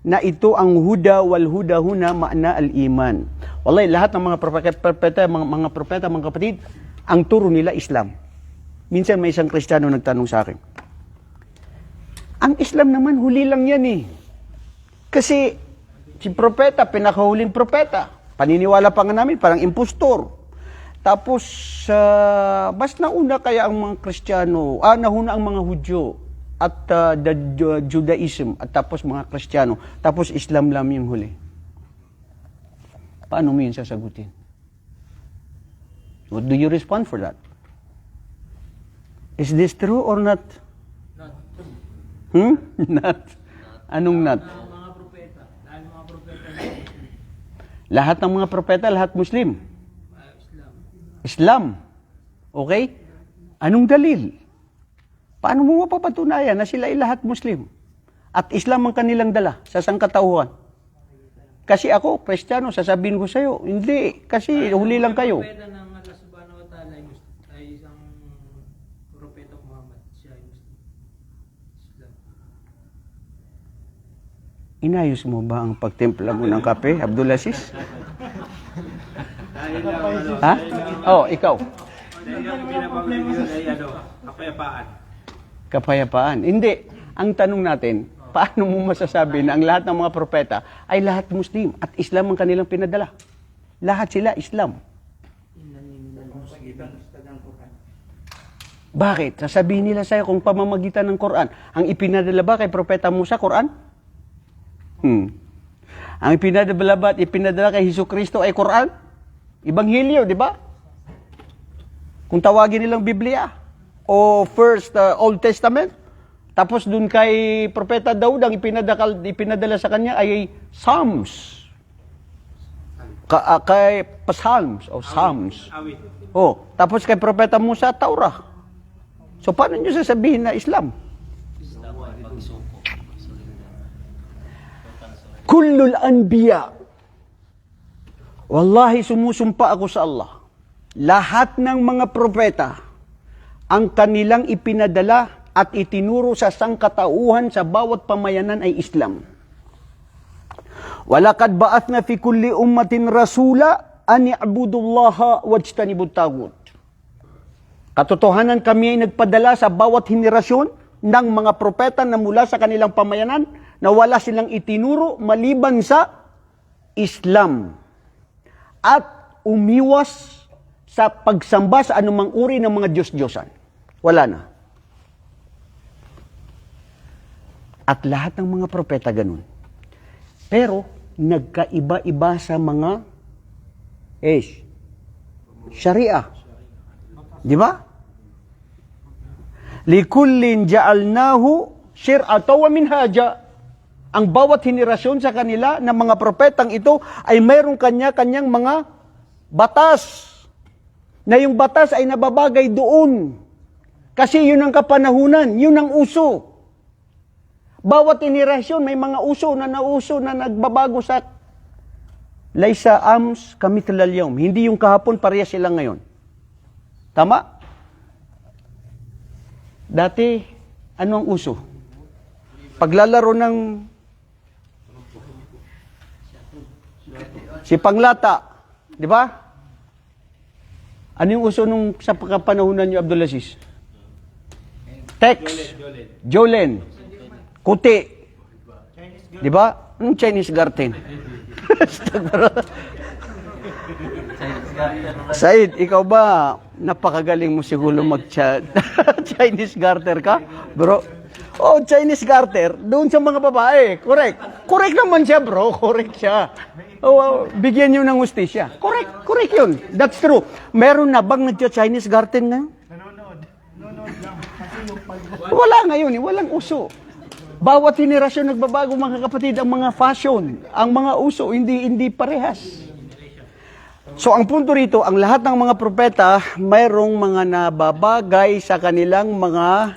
na ito ang huda wal huda huna ma'na al iman. Wallahi, lahat ng mga propeta, mga kapatid, ang turo nila Islam. Minsan may isang Kristiyano nagtanong sa akin, ang Islam naman, huli lang yan eh. Kasi si propeta, pinakahuling propeta. Paniniwala pa nga namin, parang impostor. Tapos, mas nauna kaya ang mga Kristiyano, nauna ang mga Hudyo at the Judaism, at tapos mga Kristiyano, tapos Islam lang yung huli. Paano mo yun sasagutin? What do you respond for that? Is this true or not? Not. Anong not? Mga propeta. Dahil mga propeta Lahat ng mga propeta, lahat Muslim. Islam. Islam. Okay? Anong dalil? Paano mo mapapatunayan na sila ay lahat Muslim? At Islam ang kanilang dala sa sangkatauhan. Kasi ako, Kristiyano, sasabihin ko sa'yo, hindi, kasi huli lang kayo. Ang propeta ng Allah subhanahu wa ta'ala ay isang propeta Muhammad. Siya ay Muslim. Islam. Inayos mo ba ang pagtimpla mo ng kape, Abdul Aziz? Ha? Oh, ikaw. Yung pinapamili yun ay kapayapaan. Kapayapaan. Hindi. Ang tanong natin, paano mo masasabi na ang lahat ng mga propeta ay lahat Muslim at Islam ang kanilang pinadala? Lahat sila Islam. Bakit? Sasabihin nila sa'yo kung pamamagitan ng Quran. Ang ipinadala ba kay Propeta Musa, Quran? Ang ipinadala ba at ipinadala kay Jesucristo ay Quran? Ibanghilyo, di ba? Kung tawagin nilang Biblia o First Old Testament, tapos dun kay Propeta Daud, ang ipinadala sa kanya ay Psalms. Kay Psalms o Psalms. Awit. Oh, tapos kay Propeta Musa, Taurah. So paano nyo sasabihin na Islam? Kullul anbiya. Wallahi, sumusumpa ako sa Allah. Lahat ng mga propeta, ang kanilang ipinadala at itinuro sa sangkatauhan sa bawat pamayanan ay Islam. Walakad ba'athna fi kulli ummatin rasula an i'budullaha wajtanibut taghut. Katotohanan, kami ay nagpadala sa bawat henerasyon ng mga propeta na mula sa kanilang pamayanan na wala silang itinuro maliban sa Islam. At umiwas sa pagsamba sa anumang uri ng mga Diyos-Diyosan. Wala na. At lahat ng mga propeta ganun. Pero, nagkaiba-iba sa mga Sharia. Di ba? Likullin ja'alnahu shir'atan wa minhaja. Ang bawat henerasyon sa kanila ng mga propetang ito ay mayroong kanya-kanyang mga batas. Na yung batas ay nababagay doon. Kasi yun ang kapanahunan, yun ang uso. Bawat henerasyon may mga uso na nagbabago sa laysa ams kamithla al-yawm. Hindi yung kahapon parehas sila ngayon. Tama? Dati, ano ang uso? paglalaro ng si Panglata, di ba? Ano yung uso nung sa pagkapanahunan niyo, Abdulaziz? Tex, Jolen, Kuti, di ba? Anong Chinese garden? Said, ikaw ba napakagaling mo siguro mag-chat? Chinese garter ka? Bro, oh, Chinese garter, doon sa mga babae. Correct. Correct naman siya, bro. Correct siya. Oh, bigyan niyo ng hustisya. Correct yun. That's true. Meron na bang nagcha-Chinese garter ngayon? Nanonood lang. Kasi yung Wala ngayon, walang uso. Bawat henerasyon nagbabago, mga kapatid, ang mga fashion, ang mga uso, hindi parehas. So ang punto rito, ang lahat ng mga propeta, mayroong mga nababagay sa kanilang mga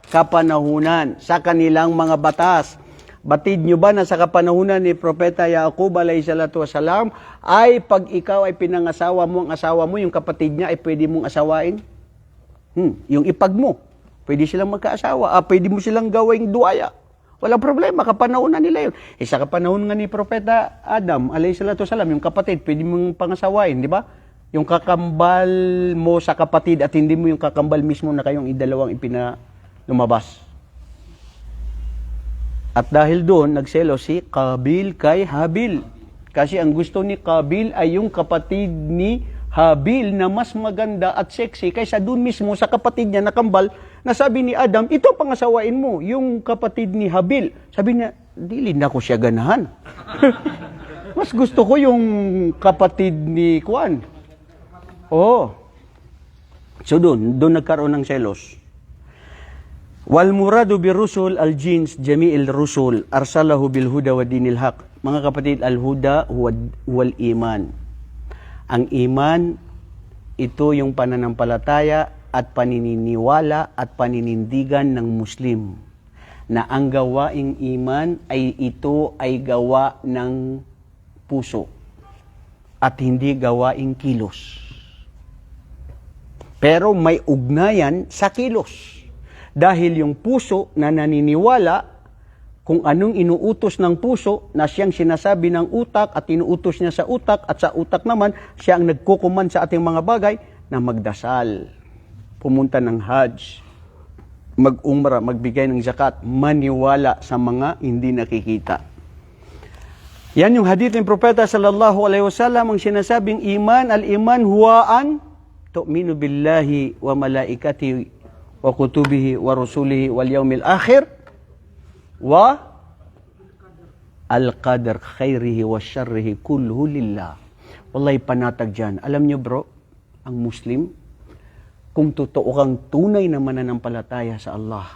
kapanahunan, sa kanilang mga batas. Batid nyo ba na sa kapanahunan ni Propeta Yaqub alayhi salatu wasalam, ay pag ikaw ay pinangasawa mo, ang asawa mo, yung kapatid niya ay pwede mong asawain? Yung ipag mo, pwede silang magkaasawa, pwede mo silang gawing duaya. Walang problema, kapanahunan nila yun. Sa kapanahon nga ni Propeta Adam, alayhi salatu wasalam, yung kapatid, pwede mong pangasawain, di ba? Yung kakambal mo sa kapatid at hindi mo yung kakambal mismo na kayong idalawang lumabas. At dahil doon, nagselo si Qabil kay Habil. Kasi ang gusto ni Qabil ay yung kapatid ni Habil na mas maganda at sexy kaysa doon mismo sa kapatid niya na kambal na sabi ni Adam, ito pangasawain mo, yung kapatid ni Habil. Sabi niya, dili na ko siya ganahan. Mas gusto ko yung kapatid ni Kuan. Oh. So doon nagkaroon ng selos. Wal muradu birusul al-jins jami'il rusul arsalahu bil huda wa dinil haq. Mga kapatid, al-huda wal iman. Ang iman, ito yung pananampalataya at panininiwala at paninindigan ng Muslim. Na ang gawaing iman ay ito ay gawa ng puso at hindi gawaing kilos. Pero may ugnayan sa kilos. Dahil yung puso na naniniwala kung anong inuutos ng puso na siyang sinasabi ng utak at inuutos niya sa utak at sa utak naman siya ang nagkukuman sa ating mga bagay na magdasal, pumunta ng Hajj, mag-umrah, magbigay ng zakat, maniwala sa mga hindi nakikita. Yan yung hadith ng Propeta sallallahu alaihi wasallam ang sinasabing iman, al-iman huwaan tu'minu billahi wa malaikatihi wa kutubihi wa rusulihi wal yaumil akhir wa al-qadar khairihi wa syarrihi kulluhu lillah. Wallahi panatag dyan. Alam nyo bro, ang Muslim, kung totoo kang tunay na mananampalataya sa Allah,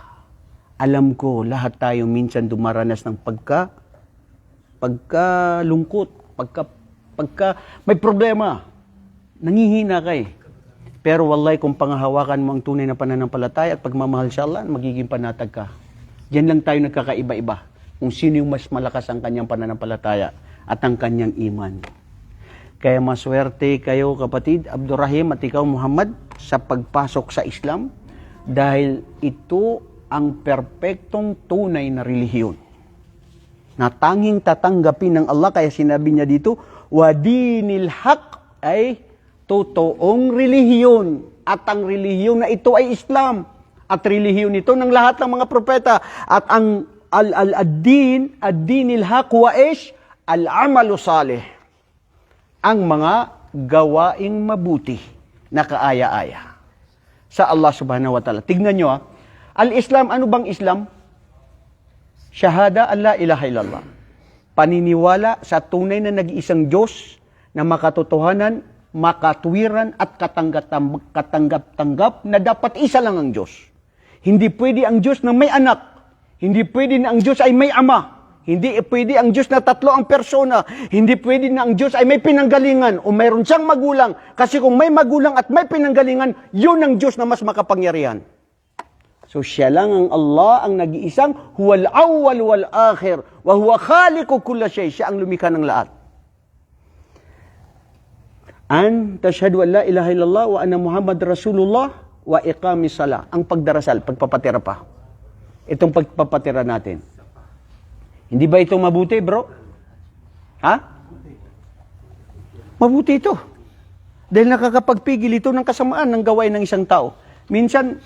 alam ko lahat tayo minsan dumaranas ng pagkalungkot, pagka may problema, nangihina ka eh. Pero wallahi kung pangahawakan mo ang tunay na pananampalataya at pagmamahal sa Allah, magiging panatag ka. Diyan lang tayo nagkakaiba-iba. Kung sino yung mas malakas ang kanyang pananampalataya at ang kanyang iman. Kaya maswerte kayo kapatid, Abdurrahim at ikaw Muhammad, sa pagpasok sa Islam dahil ito ang perpektong tunay na relihiyon. Na tanging tatanggapin ng Allah, kaya sinabi niya dito, wa dinil haq ay totoong relihiyon. At ang relihiyon na ito ay Islam. At relihiyon ito ng lahat ng mga propeta. At ang ad-dinil haq wa ish, al-amalu salih. Ang mga gawaing mabuti na kaaya-aya sa Allah subhanahu wa ta'ala. Tignan nyo al-Islam, ano bang Islam? Shahada an la ilaha illallah. Paniniwala sa tunay na nag-iisang Diyos na makatotohanan, makatwiran at katanggap-tanggap na dapat isa lang ang Diyos. Hindi pwede ang Diyos na may anak. Hindi pwede na ang Diyos ay may ama. Hindi pwede ang Diyos na tatlo ang persona. Hindi pwede na ang Diyos ay may pinanggalingan o mayroon siyang magulang. Kasi kung may magulang at may pinanggalingan, yun ang Diyos na mas makapangyarihan. So siya lang ang Allah, ang nag-iisang huwal awwal wal akhir wa huwa khaliqu kulla shay. Siya ang lumikha ng lahat. An tashhadu an la ilaha illallah wa anna Muhammad Rasulullah wa iqamis salah. Ang pagdarasal, pagpapatira pa. Itong pagpapatira natin. Hindi ba ito mabuti, bro? Ha? Mabuti ito. Dahil nakakapagpigil ito ng kasamaan ng gawain ng isang tao. Minsan,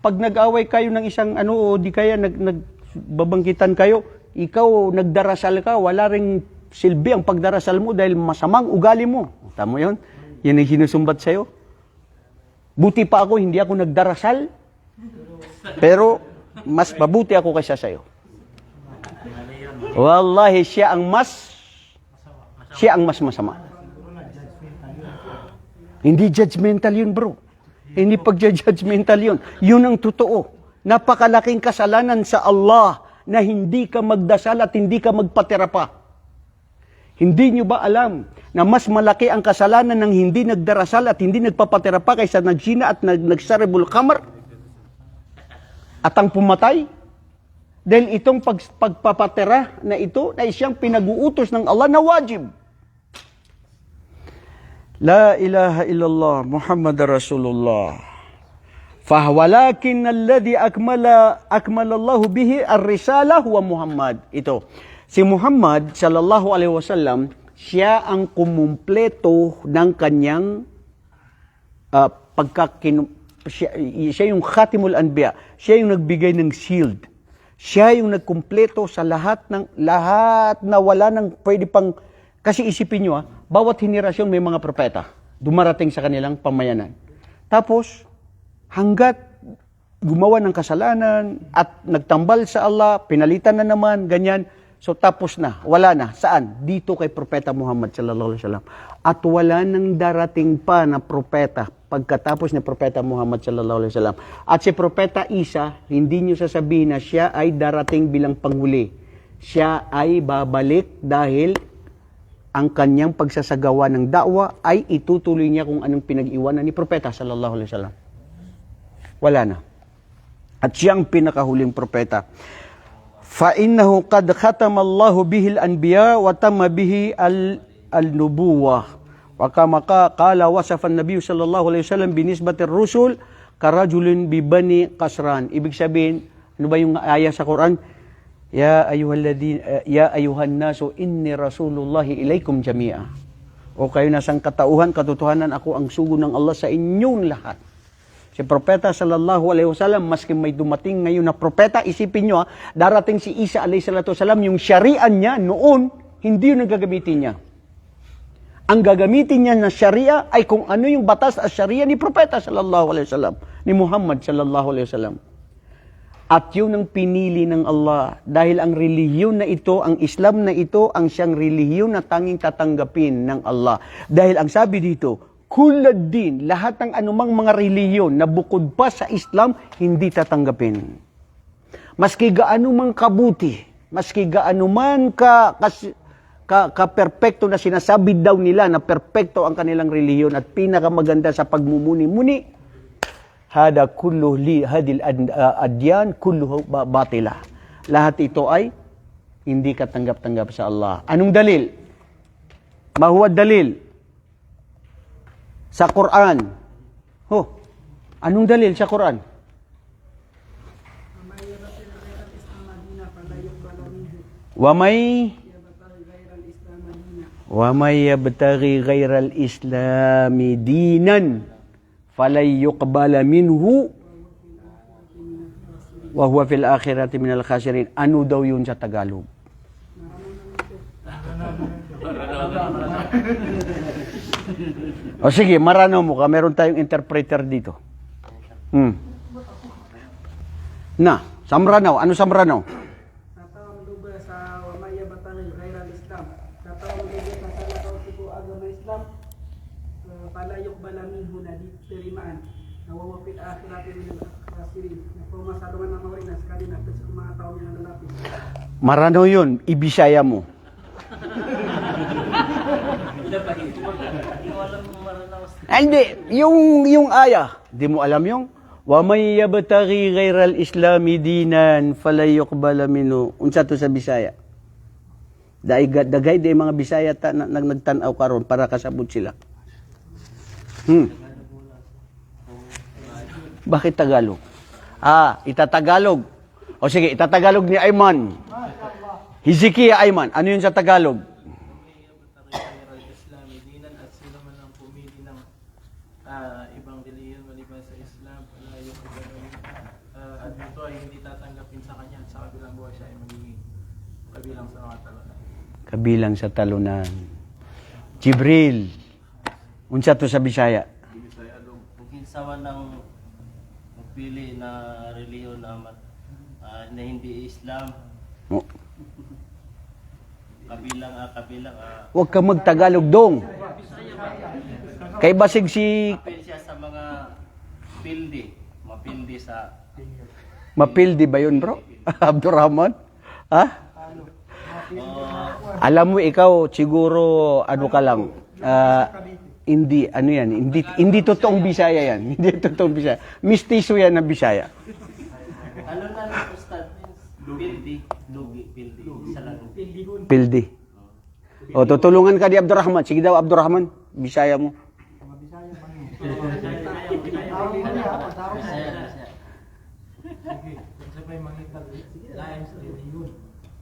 pag nag-away kayo ng isang o di kaya nagbabangkitan kayo, ikaw nagdarasal ka, wala ring silbi ang pagdarasal mo dahil masamang ugali mo. Tama yun? Yan ang sinusumbat sa'yo. Buti pa ako, hindi ako nagdarasal. Pero, mas mabuti ako kaysa sa'yo. Wallahi, siya ang mas masama. Hindi judgmental yun, bro. Hindi pagja-judgmental yun. Yun ang totoo. Napakalaking kasalanan sa Allah na hindi ka magdasal at hindi ka magpatira pa. Hindi nyo ba alam na mas malaki ang kasalanan ng hindi nagdarasal at hindi nagpapatira pa kaysa nagsina at nagsaribul khamar? At ang pumatay? Dahil itong pagpapatira na ito ay siyang pinag-uutos ng Allah na wajib. La ilaha illallah Muhammad Rasulullah. Fahwalakin alladhi akmala Allah bihi ar-risalah wa Muhammad. Ito. Si Muhammad sallallahu alaihi wasallam, siya ang kumumpleto ng kanyang siya yung khatimul anbiya. Siya yung nagbigay ng shield. Siya yung nagkumpleto sa lahat na wala nang pwede pang. Kasi isipin nyo, bawat henerasyon may mga propeta dumarating sa kanilang pamayanan. Tapos, hanggat gumawa ng kasalanan at nagtambal sa Allah, pinalitan na naman, ganyan. So tapos na, wala na. Saan? Dito kay Propeta Muhammad sallallahu alaihi wasallam. At wala nang darating pa na propeta pagkatapos ni Propeta Muhammad sallallahu alaihi wasallam. At si Propeta Isa, hindi niyo sasabihin na siya ay darating bilang panghuli. Siya ay babalik dahil ang kanyang pagsasagawa ng da'wa ay itutuloy niya kung anong pinag-iwanan ni Propeta sallallahu alaihi wasallam. Wala na. At siyang pinakahuling propeta. فَإِنَّهُ قَدْ خَتَمَ اللَّهُ بِهِ الْأَنْبِيَاءَ وَتَمَّ بِهِ النُّبُوَّةِ وَكَمَا قَالَ وَصَفَ النَّبِيُّ صلى الله عليه وسلم بِنِسْبَةِ الرُّسُلِ كَرَجُلٍ بِبَنِي قَسْرَانِ. Ibig sabihin, ano ba yung ayah sa Quran? Ya ayuhan nasu inni rasulullahi ilaikum jami'a. O kayo nasang katauhan, katotohanan, ako ang sugo ng Allah sa inyong lahat. Si Propeta sallallahu alaihi wasallam, maski may dumating ngayon na propeta, isipin nyo darating si Isa alaihi salatu wasallam, yung syariah niya noon, hindi yun ang gagamitin niya. Ang gagamitin niya na syariah ay kung ano yung batas at syariah ni Propeta sallallahu alaihi wasallam, ni Muhammad sallallahu alaihi wasallam. At yun ang pinili ng Allah dahil ang relihiyon na ito, ang Islam na ito, ang siyang relihiyon na tanging tatanggapin ng Allah. Dahil ang sabi dito, kulad din, lahat ng anumang mga relihiyon na bukod pa sa Islam, hindi tatanggapin. Maski gaano man kabuti, maski gaano man ka-perpekto na sinasabi daw nila na perpekto ang kanilang relihiyon at pinakamaganda sa pagmumuni-muni, hada kullu li hadil adyan kulluhu batila. Lahat ito ay hindi katanggap-tanggap sa Allah. Anong dalil? Mahuwad dalil? Sa Quran. Anong dalil sa Quran? Wa may yabtaghi ghairal islami dinan falay yuqbala minhu wa huwa fil akhirati minal khasirin. Ano daw yun sa Tagalog? O sige, maranaw mo ka. Meron tayong interpreter dito. Samranaw. Ano samranaw? Tatawang luba sa wamaya batangil ghairal Islam. Tatawang luba sa salakaw sipo agama Islam. Palayok balamin huna di terimaan. Nawawapit akhirati minal khasirin. Pumasaluman ng mawari na sekali na sa mga tao ng lalapit. Maranaw yun. Ibisaya mo. Hindi, yung aya, di mo alam yung wa may yabtaghi ghairal islami dinan falay yuqbala minhu. Unsa to sa Bisaya? Dagay di mga Bisaya nagtanaw karon para kasabot sila. Bakit Tagalog? Itatagalog. O sige, itatagalog ni Ayman. Hezekiah Ayman, ano yun sa Tagalog? Islami dinan at sila man ang pumili ng ibang relihiyon maliban sa Islam, palayo ko gano'n. At ito ay hindi tatanggapin sa kanya at sa kabilang buhay siya ay magiging kabilang sa mga talunan. Kabilang sa talunan. Jibril, unsa to sa Bisaya? Kung kinsaman ng pili na reliyon na hindi Islam, Oh. kabilang Huwag ka magtagalog dong. Kay basig si apil siya sa mga mapildi sa Mapildi ba yun, bro? Abdurrahman? Ha? Alam mo, ikaw, siguro, ano ka lang, hindi, ano yan, hindi totoong Bisaya yan. Hindi totoong Bisaya. Mistiso yan ng Bisaya. ano na lang ustad pildi isa lang Pildi. O, tutulungan ka ni Abdurrahman. Sige daw, Abdurrahman, Bisaya mo. Kasi pa yung mangitag lain sa relihiyon.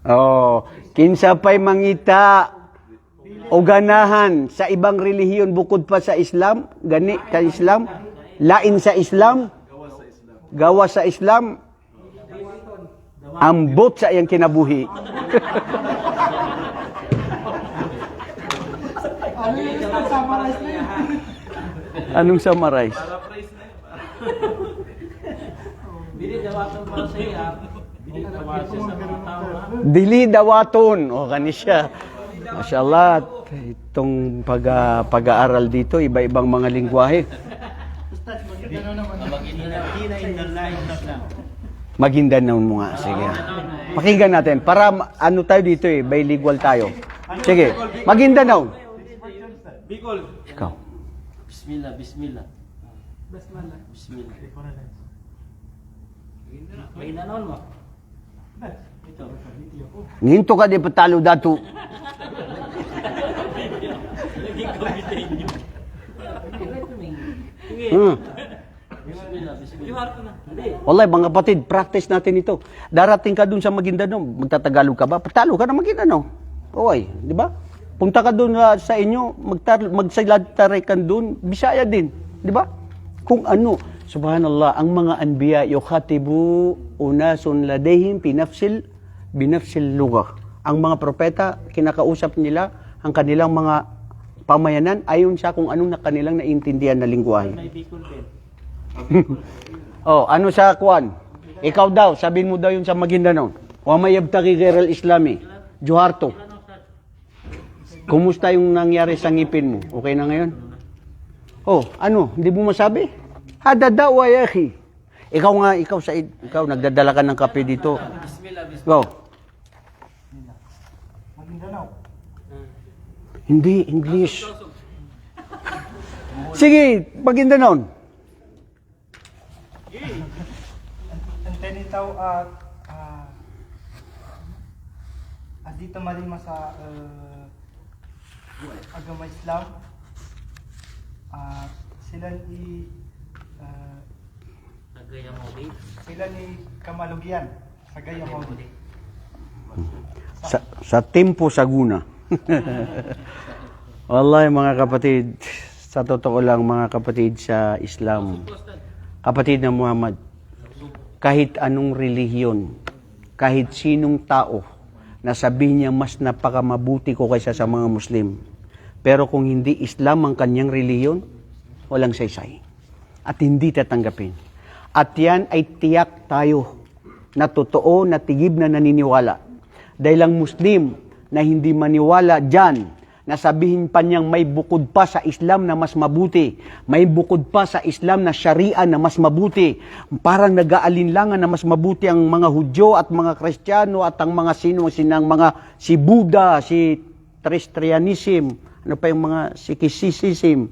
Oh, kinsa pa'y mangita o ganahan sa ibang relihiyon bukod pa sa Islam, gani ka Islam, lain sa Islam, gawa sa Islam, ambot sa iyang kinabuhi. Anong summarize? Paraphrase na yun. Bili dawaton para sa iya. Bili dawaton siya sa mga tao. Dili dawaton. O, kanisya. Masyaallah, itong pag-aaral dito, iba-ibang mga lingwahe. Maguindanao mo nga. Sige. Pakinggan natin. Para ano tayo dito bilingual tayo. Sige. Maguindanao. Bicol. Ikaw. bismillah Basmala. May nanon mo. Ito. Nginto ka di patalo dato. Wallahi mga kapatid, practice natin ito. Darating ka dun sa Maguindanao, magtatagalog ka ba? Patalo ka na Maguindanao. Oy, di ba? Punta ka dun sa inyo, magsalatare ka dun, Bisaya din, di ba? Kung ano, subhanallah, ang mga anbiya yukhatibu unasun ladayhim binafsil lugha. Ang mga propeta, kinakausap nila ang kanilang mga pamayanan ayon sa kung anong kanilang naiintindihan na lingwahe. May Bicol din. Oh, ano sa kwan? Ikaw daw, sabihin mo daw yun sa Maguindanao. Wa may yabtaki gairal islami. Juharto. Kumusta yung nangyari sa ngipin mo? Okay na ngayon? Oh, ano? Hindi mo masabi? Hada daw ya akhi. Ikaw nagdadala ka ng kape dito. Go. Hindi, English. Sige, Maguindanao. Tenitaw at dito malima sa agama Islam sila ni Kamalugian sa Gaya Maudi. Sa Tempo Saguna. Wallahi mga kapatid, sa totoo lang mga kapatid sa Islam, kapatid na Muhammad, kahit anong relihiyon, kahit sinong tao, na sabihin niya mas napakamabuti ko kaysa sa mga Muslim. Pero kung hindi Islam ang kanyang relihiyon, walang saysay. At hindi tatanggapin. At yan ay tiyak tayo na totoo, na tigib na naniniwala. Dahil ang Muslim na hindi maniwala dyan, na sabihin pa niyang may bukod pa sa Islam na mas mabuti, may bukod pa sa Islam na Sharia na mas mabuti, parang nag-aalinlangan na mas mabuti ang mga Hudyo at mga Kristiyano at ang mga si Buddha, si Tristianism, ano pa yung mga Sikhisism,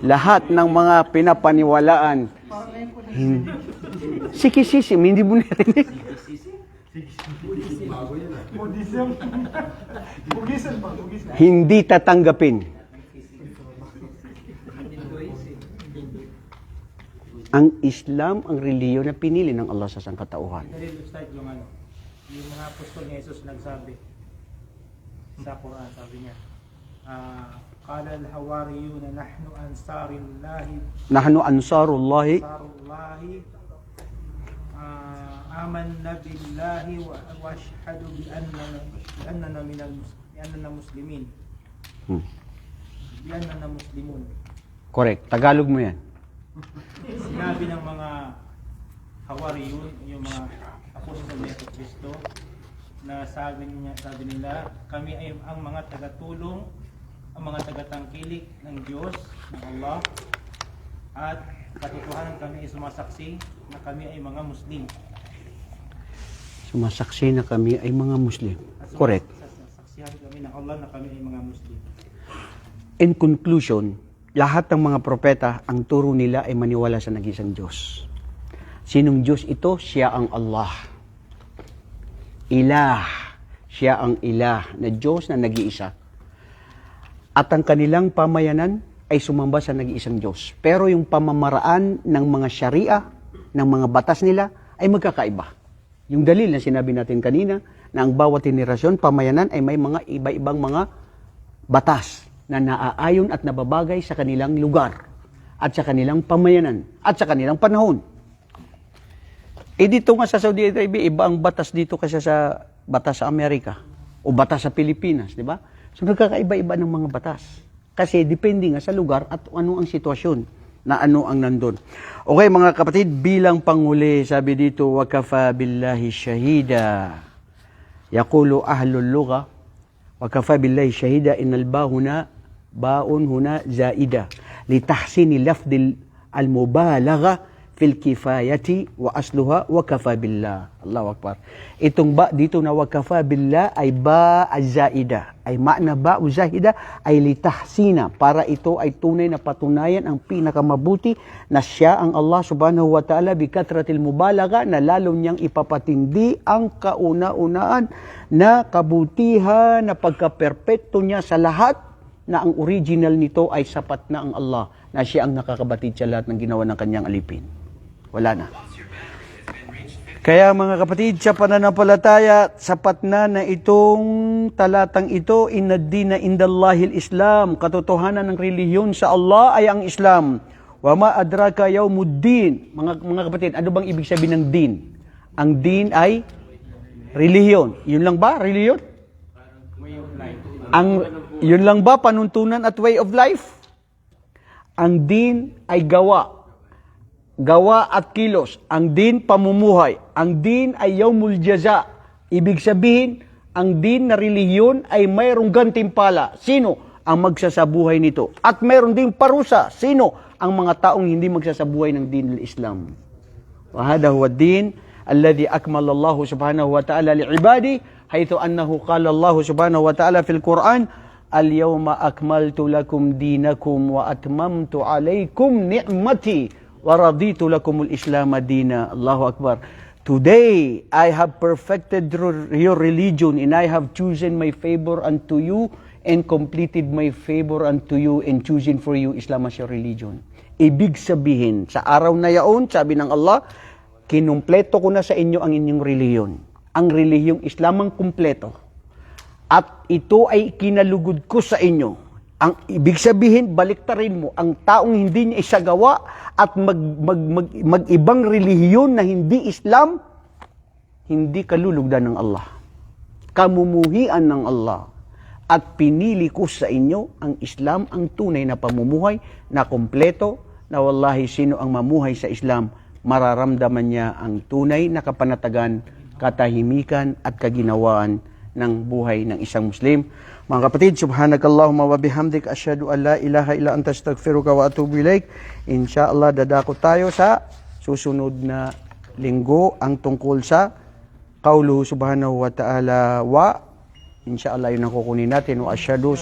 lahat ng mga pinapaniwalaan. Sikhisism, hindi mo narinig? Hindi tatanggapin. Ang Islam, ang reliyon na pinili ng Allah sa sangkatauhan. Yung mga apostol ni Jesus nagsabi, sa Quran, sabi niya, قال الحواريون نحن أنصار الله Nahnu ansarullahi آمنا بالله واشهد بأننا مسلمين بأننا مسلمون. Correct. Tagalog mo yan. Sinabi ng mga Hawariyun, yung mga apostol ni Kristo, na sabi nila, kami ay ang mga tagatulong, ang mga tagatangkilik ng Diyos, ng Allah, at katotohanan kami ay sumasaksi na kami ay mga Muslim. Sumasaksi na kami ay mga Muslim. Correct. Saksihan kami ng Allah na kami ay mga Muslim. In conclusion, lahat ng mga propeta, ang turo nila ay maniwala sa nag-isang Diyos. Sinong Diyos ito? Siya ang Allah. Ilah. Siya ang ilah na Diyos na nag-iisa. At ang kanilang pamayanan ay sumamba sa nag-iisang Diyos. Pero yung pamamaraan ng mga sharia, ng mga batas nila, ay magkakaiba. Yung dalil na sinabi natin kanina, na ang bawat henerasyon, pamayanan ay may mga iba-ibang mga batas na naaayon at nababagay sa kanilang lugar at sa kanilang pamayanan at sa kanilang panahon. Dito nga sa Saudi Arabia, iba ang batas dito kasi sa batas sa Amerika o batas sa Pilipinas, di ba? So nagkakaiba-iba ng mga batas kasi depende nga sa lugar at ano ang sitwasyon na ano ang nandun. Okay mga kapatid, bilang panghuli, sabi dito, وَكَفَى بِاللَّهِ شَهِيدًا يَقُولُ أَهْلُ اللُّغَةِ وَكَفَى بِاللَّهِ شَهِيدًا إِنَّ الْبَاءَ هُنَا باء هنا زائدة لتحسين لفظ المبالغة في الكفاية وأصلها وكفى بالله. الله أكبر. Itong ba dito na وكفى بالله ay ba zaida. Ay makna ba zahida ay litahsina, para ito ay tunay na patunayan ang pinakamabuti na siya ang Allah subhanahu wa ta'ala bikatratil mubalagha, na lalo niyang ipapatindi ang kauna-unaan na kabutihan na pagkaperpekto niya sa lahat, na ang original nito ay sapat na ang Allah, na siya ang nakakabatid sa lahat ng ginawa ng kanyang alipin. Wala na. Kaya mga kapatid, sa pananampalataya, sapat na itong talatang ito, inna ad-dina indallahil Islam. Katotohanan ng relihiyon sa Allah ay ang Islam. Wa ma adraka yaumuddin. Mga kapatid, ano bang ibig sabihin ng din? Ang din ay relihiyon. Yun lang ba? Relihiyon? Yun lang ba panuntunan at way of life? Ang din ay gawa. Gawa at kilos. Ang din, pamumuhay. Ang din ay yaumul jaza. Ibig sabihin, ang din na relihiyon ay mayroong gantimpala. Sino ang magsasabuhay nito? At mayroon ding parusa. Sino ang mga taong hindi magsasabuhay ng din ng Islam? Wa hada huwa ad-din alladhi akmala Allah subhanahu wa ta'ala li'ibadi, haythu annahu qala Allah subhanahu wa ta'ala fil Quran, al-yawma akmaltu lakum dinakum wa atmamtu alaykum ni'mati wa raditu lakumul Islam dina. Allahu Akbar. Today I have perfected your religion, and I have chosen my favor unto you and completed my favor unto you in choosing for you Islam as your religion. Ibig sabihin, sa araw na yaon, sabi ng Allah, kinumpleto ko na sa inyo ang inyong relihiyon. Ang relihiyong Islam ang kumpleto. At ito ay kinalugod ko sa inyo. Ang ibig sabihin, baliktarin mo, ang taong hindi niya isagawa at mag-ibang relihiyon na hindi Islam, hindi kalulugdan ng Allah. Kamumuhian ng Allah. At pinili ko sa inyo ang Islam, ang tunay na pamumuhay, na kompleto, na wallahi sino ang mamuhay sa Islam, mararamdaman niya ang tunay na kapanatagan, katahimikan at kaginawaan ng buhay ng isang Muslim. Mga kapatid, subhanakallahumma wa bihamdik, asyhadu an la ilaha illa anta astaghfiruka wa atubu ilaik. Insyaallah dadako tayo sa susunod na linggo ang tungkol sa qauluhu subhanahu wa ta'ala wa, insyaallah yun ang kukunin natin, wa asyhadu